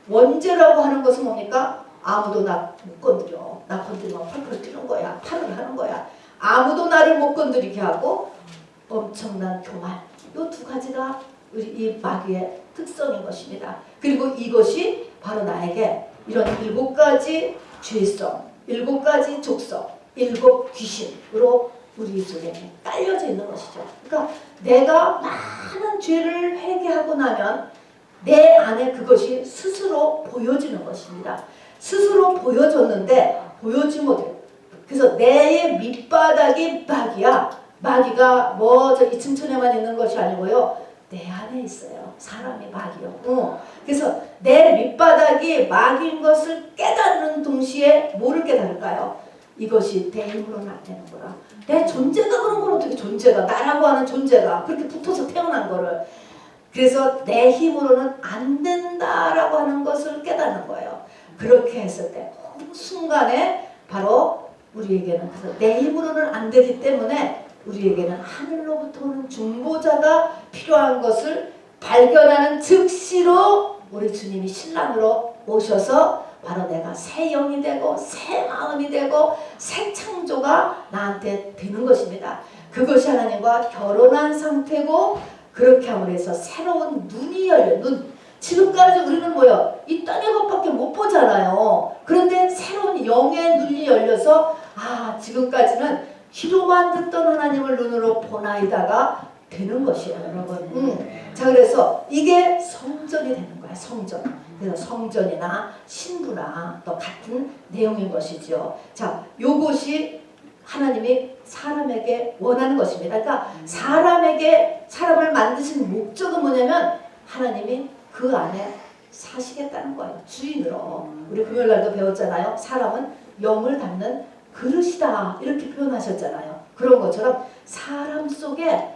A: 원죄라고 하는 것은 뭡니까? 아무도 나 못 건드려. 나 건드리면 펄펄 뛰는 거야. 팔을 하는 거야. 아무도 나를 못 건드리게 하고 엄청난 교만. 이 두 가지가 우리 이 마귀의 특성인 것입니다. 그리고 이것이 바로 나에게 이런 7가지 죄성, 7가지 족성, 7 귀신으로 우리 속에 깔려져 있는 것이죠. 그러니까 내가 많은 죄를 회개하고 나면 내 안에 그것이 스스로 보여지는 것입니다. 스스로 보여졌는데 보여지 못해요. 그래서 내 밑바닥이 마귀야. 마귀가 뭐 저 2층 천에만 있는 것이 아니고요. 내 안에 있어요. 사람이 마귀요. 그래서 내 밑바닥이 마귀인 것을 깨닫는 동시에 뭐를 깨달을까요? 이것이 내 힘으로는 안 되는구나. 내 존재가 그런 걸 어떻게 존재가 나라고 하는 존재가 그렇게 붙어서 태어난 거를 그래서 내 힘으로는 안 된다라고 하는 것을 깨닫는 거예요. 그렇게 했을 때 그 순간에 바로 우리에게는 그래서 내 힘으로는 안 되기 때문에 우리에게는 하늘로부터 오는 중보자가 필요한 것을 발견하는 즉시로 우리 주님이 신랑으로 오셔서 바로 내가 새 영이 되고 새 마음이 되고 새 창조가 나한테 되는 것입니다. 그것이 하나님과 결혼한 상태고 그렇게 함으로 해서 새로운 눈이 열려 눈. 지금까지 우리는 뭐요? 이 땅의 것밖에 못 보잖아요. 그런데 새로운 영의 눈이 열려서 지금까지는 귀로만 듣던 하나님을 눈으로 보나이다가 되는 것이에요, 여러분. 자, 그래서 이게 성전이 되는 거야, 성전. 그래서 성전이나 신부나 또 같은 내용인 것이죠. 자, 요것이 하나님이 사람에게 원하는 것입니다. 그러니까 사람을 만드신 목적은 뭐냐면 하나님이 그 안에 사시겠다는 거예요. 주인으로. 우리 금요일날도 배웠잖아요. 사람은 영을 담는 그릇이다 이렇게 표현하셨잖아요. 그런 것처럼 사람 속에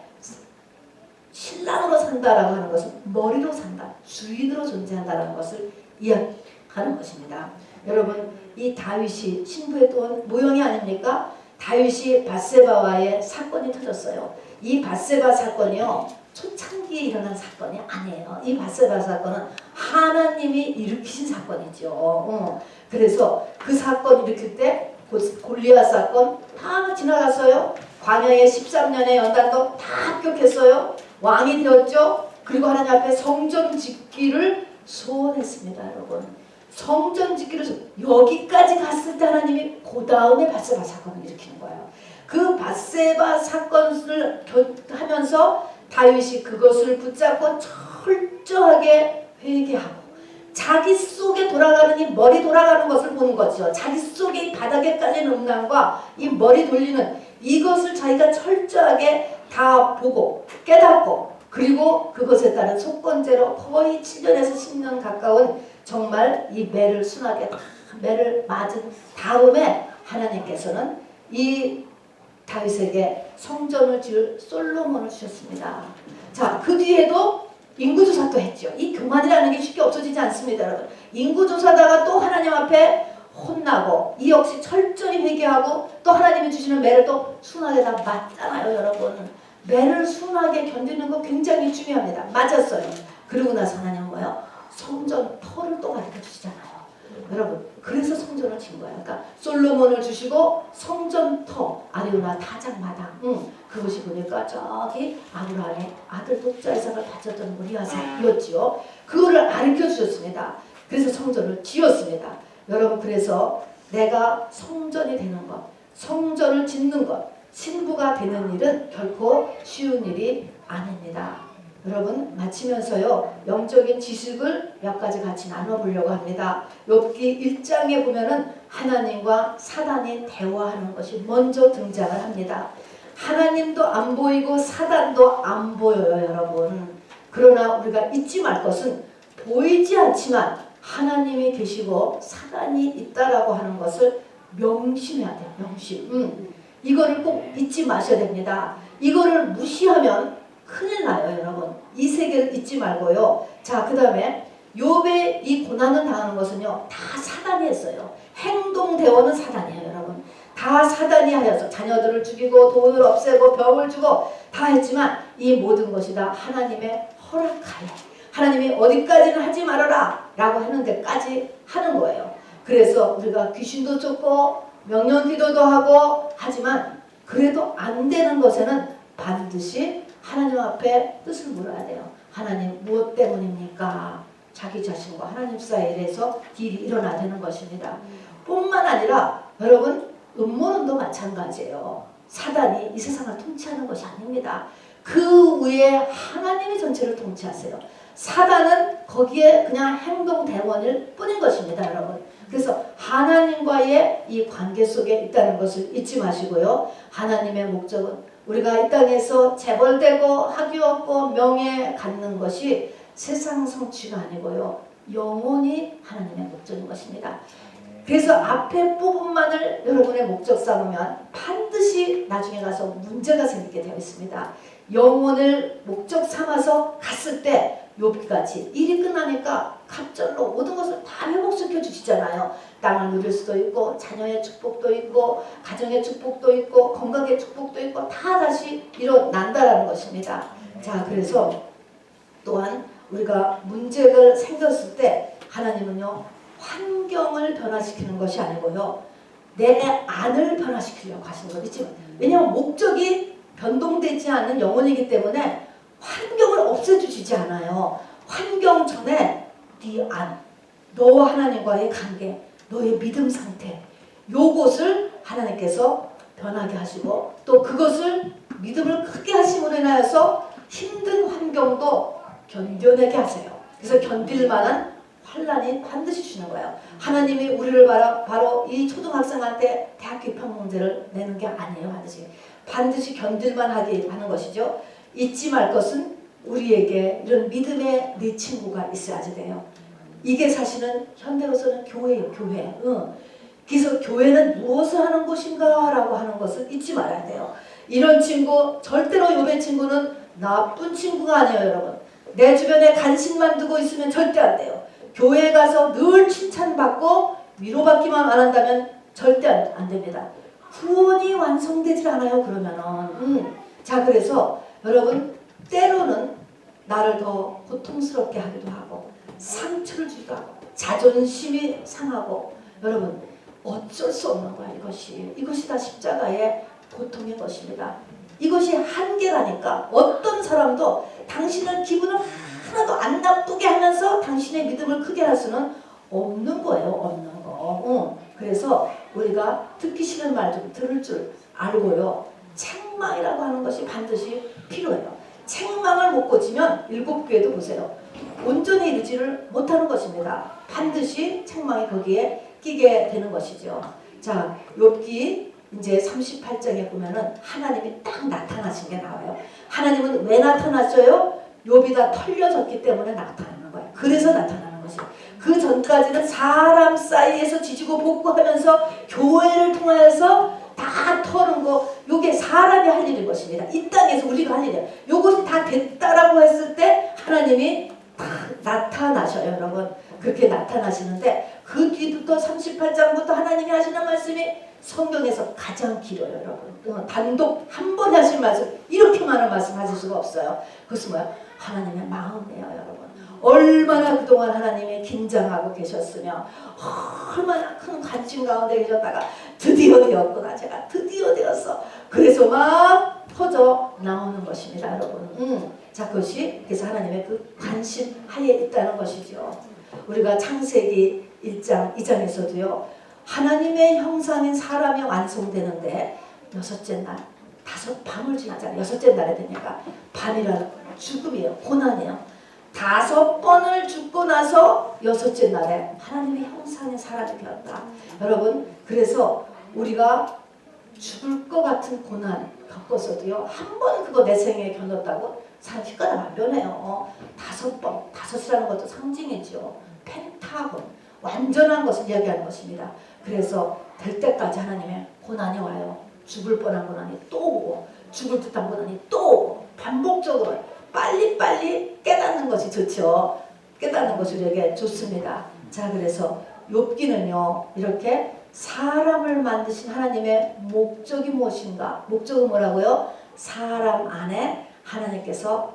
A: 신랑으로 산다라고 하는 것은 머리로 산다. 주인으로 존재한다는 것을 이야기하는 것입니다. 여러분 이 다윗이 신부의 또 모형이 아닙니까? 다윗이 밧세바와의 사건이 터졌어요. 이 밧세바 사건이요. 초창기에 일어난 사건이 아니에요. 이 밧세바 사건은 하나님이 일으키신 사건이죠. 그래서 그 사건 일으킬 때 골리앗 사건 다 지나갔어요. 광야의 13년의 연단도 다 합격했어요. 왕이 되었죠. 그리고 하나님 앞에 성전 짓기를 소원했습니다. 여러분 성전 짓기를 여기까지 갔을 때 하나님이 그 다음에 밧세바 사건을 일으키는 거예요. 그 밧세바 사건을 하면서 다윗이 그것을 붙잡고 철저하게 회개하고 자기 속에 돌아가는 이 머리 돌아가는 것을 보는 거죠. 자기 속에 이 바닥에 깔린 음란과 이 머리 돌리는 이것을 자기가 철저하게 다 보고 깨닫고 그리고 그것에 따른 속건제로 거의 7년에서 10년 가까운 정말 이 매를 순하게 매를 맞은 다음에 하나님께서는 이 다윗에게 성전을 지을 솔로몬을 주셨습니다. 자, 그 뒤에도 인구조사도 했죠. 이 교만이라는 게 쉽게 없어지지 않습니다, 여러분. 인구조사다가 또 하나님 앞에 혼나고 이 역시 철저히 회개하고 또 하나님이 주시는 매를 또 순하게 다 맞잖아요, 여러분. 매를 순하게 견디는 거 굉장히 중요합니다. 맞았어요. 그러고 나서 하나님은 뭐예요? 성전 터를 또 가르쳐 주시잖아요. 여러분 그래서 성전을 진 거예요. 그러니까 솔로몬을 주시고 성전 터 아리우나 타작마당 그것이 보니까 저기 아브라함의 아들 독자 이삭을 바쳤던 모리아산이었지요. 그거를 가르쳐 주셨습니다. 그래서 성전을 지었습니다. 여러분 그래서 내가 성전이 되는 것 성전을 짓는 것 신부가 되는 일은 결코 쉬운 일이 아닙니다. 여러분 마치면서요 영적인 지식을 몇 가지 같이 나눠보려고 합니다. 욥기 1장에 보면은 하나님과 사단이 대화하는 것이 먼저 등장을 합니다. 하나님도 안 보이고 사단도 안 보여요, 여러분. 그러나 우리가 잊지 말 것은 보이지 않지만 하나님이 계시고 사단이 있다라고 하는 것을 명심해야 돼요. 명심. 이거를 꼭 잊지 마셔야 됩니다. 이거를 무시하면 큰일 나요, 여러분. 이 세계를 잊지 말고요. 자, 그 다음에 욥의 이 고난을 당하는 것은요, 다 사단이 했어요. 행동 대원은 사단이에요, 여러분. 다 사단이 하여서 자녀들을 죽이고 돈을 없애고 병을 주고 다 했지만 이 모든 것이 다 하나님의 허락하에 하나님이 어디까지는 하지 말아라 라고 하는 데까지 하는 거예요. 그래서 우리가 귀신도 쫓고 명령기도도 하고 하지만 그래도 안 되는 것에는 반드시 하나님 앞에 뜻을 물어야 돼요. 하나님 무엇 때문입니까? 자기 자신과 하나님 사이에서 일이 일어나야 되는 것입니다. 뿐만 아니라 여러분 음모론도 마찬가지예요. 사단이 이 세상을 통치하는 것이 아닙니다. 그 위에 하나님이 전체를 통치하세요. 사단은 거기에 그냥 행동대원일 뿐인 것입니다, 여러분. 그래서 하나님과의 이 관계 속에 있다는 것을 잊지 마시고요. 하나님의 목적은 우리가 이 땅에서 재벌되고 학위 얻고 명예 갖는 것이 세상 성취가 아니고요. 영원히 하나님의 목적인 것입니다. 그래서 앞에 부분만을 여러분의 목적 삼으면 반드시 나중에 가서 문제가 생기게 되어 있습니다. 영혼을 목적 삼아서 갔을 때 욥기같이 일이 끝나니까 갑절로 모든 것을 다 회복시켜 주시잖아요. 땅을 누릴 수도 있고 자녀의 축복도 있고 가정의 축복도 있고 건강의 축복도 있고 다 다시 일어난다라는 것입니다. 자, 그래서 또한 우리가 문제가 생겼을 때 하나님은요 환경을 변화시키는 것이 아니고요 내 안을 변화시키려고 하시는 거겠죠. 왜냐하면 목적이 변동되지 않는 영혼이기 때문에 환경을 없애주시지 않아요. 환경 전에 네 안, 너와 하나님과의 관계, 너의 믿음 상태 요것을 하나님께서 변하게 하시고 또 그것을 믿음을 크게 하심으로 인하여서 힘든 환경도 견뎌내게 하세요. 그래서 견딜 만한 환란이 반드시 주는 거예요. 하나님이 우리를 바로 이 초등학생한테 대학교 입학 문제를 내는 게 아니에요. 반드시 견딜만 하게 하는 것이죠. 잊지 말 것은 우리에게 이런 믿음의 네 친구가 있어야지 돼요. 이게 사실은 현대로서는 교회예요. 교회. 그래서 교회는 무엇을 하는 곳인가 라고 하는 것을 잊지 말아야 돼요. 이런 친구 절대로 욥의 친구는 나쁜 친구가 아니에요. 여러분. 내 주변에 간신만 두고 있으면 절대 안 돼요. 교회에 가서 늘 칭찬받고 위로받기만 안 한다면 절대 안 됩니다. 구원이 완성되질 않아요. 그러면은 자, 그래서 여러분 때로는 나를 더 고통스럽게 하기도 하고 상처를 주기도 하고 자존심이 상하고 여러분 어쩔 수 없는 거야. 이것이 다 십자가의 고통인 것입니다. 이것이 한계라니까. 어떤 사람도 당신의 기분을 하나도 안 나쁘게 하면서 당신의 믿음을 크게 할 수는 없는 거예요. 없는 거. 그래서 우리가 듣기 싫은 말 좀 들을 줄 알고요. 책망이라고 하는 것이 반드시 필요해요. 책망을 못 고치면 일곱 교회도 보세요. 온전히 이루지를 못하는 것입니다. 반드시 책망이 거기에 끼게 되는 것이죠. 자, 욥기 이제 38장에 보면은 하나님이 딱 나타나신 게 나와요. 하나님은 왜 나타났어요? 욥이 다 털려졌기 때문에 나타나는 거예요. 그래서 나타나는 것이에요. 그 전까지는 사람 사이에서 지지고 볶고하면서 교회를 통해서 다 터는 거, 요게 사람이 할 일인 것입니다. 이 땅에서 우리가 할 일이에요. 요것이 다 됐다라고 했을 때 하나님이 딱 나타나셔요, 여러분. 그렇게 나타나시는데 그 뒤부터 38장부터 하나님이 하시는 말씀이 성경에서 가장 길어요, 여러분. 단독 한 번에 하신 말씀, 이렇게 많은 말씀 하실 수가 없어요. 그것은 뭐야? 하나님의 마음이에요, 여러분. 얼마나 그동안 하나님이 긴장하고 계셨으며 얼마나 큰 관심 가운데 계셨다가 드디어 되었구나. 제가 드디어 되었어. 그래서 막 터져 나오는 것입니다, 여러분. 자, 그것이 그래서 하나님의 그 관심 하에 있다는 것이죠. 우리가 창세기 1장, 2장에서도요. 하나님의 형상인 사람이 완성되는데 여섯째 날, 밤을 지나잖아요. 여섯째 날에 되니까 밤이라는 죽음이에요. 고난이에요. 5번을 죽고 나서 여섯째 날에 하나님의 형상의 사람이 되었다. 여러분, 그래서 우리가 죽을 것 같은 고난 겪어서도요. 한 번 그거 내 생에 견뎠다고 사람 휘가닥 안 변해요. 5번, 5이라는 것도 상징이죠. 펜타곤, 완전한 것을 이야기하는 것입니다. 그래서 될 때까지 하나님의 고난이 와요. 죽을 뻔한 고난이 또 오고 죽을 듯한 고난이 또 오고 반복적으로 빨리빨리 깨닫는 것이 좋죠. 깨닫는 것이 우리에게 좋습니다. 자, 그래서 욥기는요. 이렇게 사람을 만드신 하나님의 목적이 무엇인가? 목적은 뭐라고요? 사람 안에 하나님께서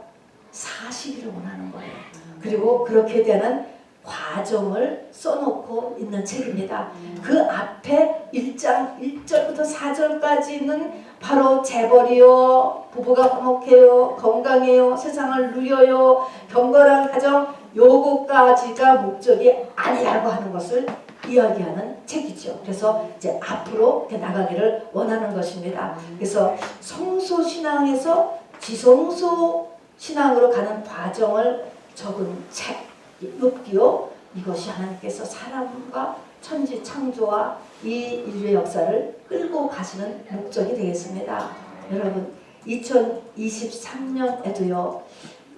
A: 사시기를 원하는 거예요. 그리고 그렇게 되는 과정을 써놓고 있는 책입니다. 그 앞에 1장 1절부터 4절까지는 바로 재벌이요, 부부가 화목해요, 건강해요, 세상을 누려요, 경건한 가정, 요거까지가 목적이 아니라고 하는 것을 이야기하는 책이죠. 그래서 이제 앞으로 이렇게 나가기를 원하는 것입니다. 그래서 성소신앙에서 지성소 신앙으로 가는 과정을 적은 책, 욥기요. 이것이 하나님께서 사람과 천지 창조와 이 인류의 역사를 끌고 가시는 목적이 되겠습니다. 여러분 2023년에도요.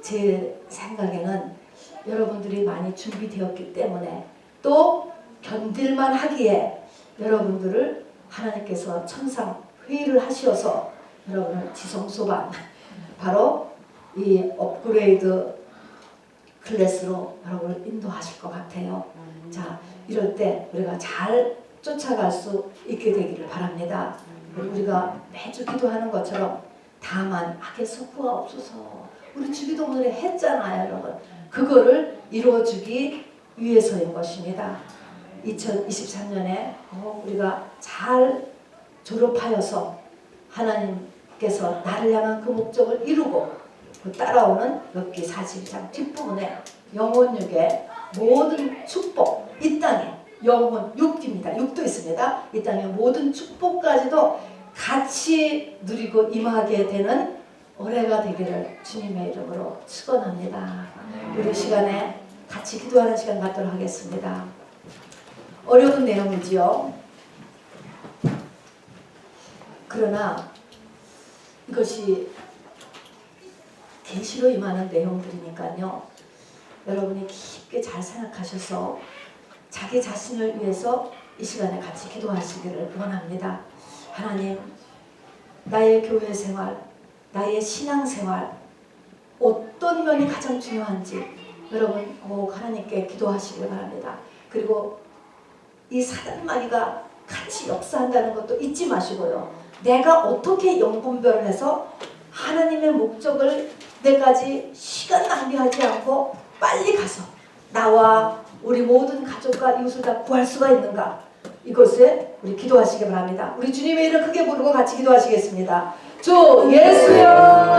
A: 제 생각에는 여러분들이 많이 준비되었기 때문에 또 견딜만 하기에 여러분들을 하나님께서 천상 회의를 하셔서 여러분을 지성소반 바로 이 업그레이드 클래스로 여러분을 인도하실 것 같아요. 자, 이럴 때 우리가 잘 쫓아갈 수 있게 되기를 바랍니다. 우리가 매주 기도하는 것처럼 다만 악에서 구하옵소서. 우리 주기도문을 했잖아요, 여러분. 그거를 이루어주기 위해서인 것입니다. 2023년에 우리가 잘 졸업하여서 하나님께서 나를 향한 그 목적을 이루고 그 따라오는 욥기 41장 뒷부분에 영혼육의 모든 축복, 이 땅에 영혼 6입니다. 6도 있습니다. 이 땅의 모든 축복까지도 같이 누리고 임하게 되는 올해가 되기를 주님의 이름으로 축원합니다. 우리 시간에 같이 기도하는 시간 갖도록 하겠습니다. 어려운 내용이지요. 그러나 이것이 계시로 임하는 내용들이니까요. 여러분이 깊게 잘 생각하셔서 자기 자신을 위해서 이 시간에 같이 기도하시기를 원합니다. 하나님, 나의 교회 생활, 나의 신앙 생활, 어떤 면이 가장 중요한지 여러분 꼭 하나님께 기도하시길 바랍니다. 그리고 이 사단마귀가 같이 역사한다는 것도 잊지 마시고요. 내가 어떻게 영분별을 해서 하나님의 목적을 내까지 시간 낭비하지 않고 빨리 가서 나와 우리 모든 가족과 이웃을 다 구할 수가 있는가, 이것에 우리 기도하시기 바랍니다. 우리 주님의 이름 크게 부르고 같이 기도하시겠습니다. 주 예수여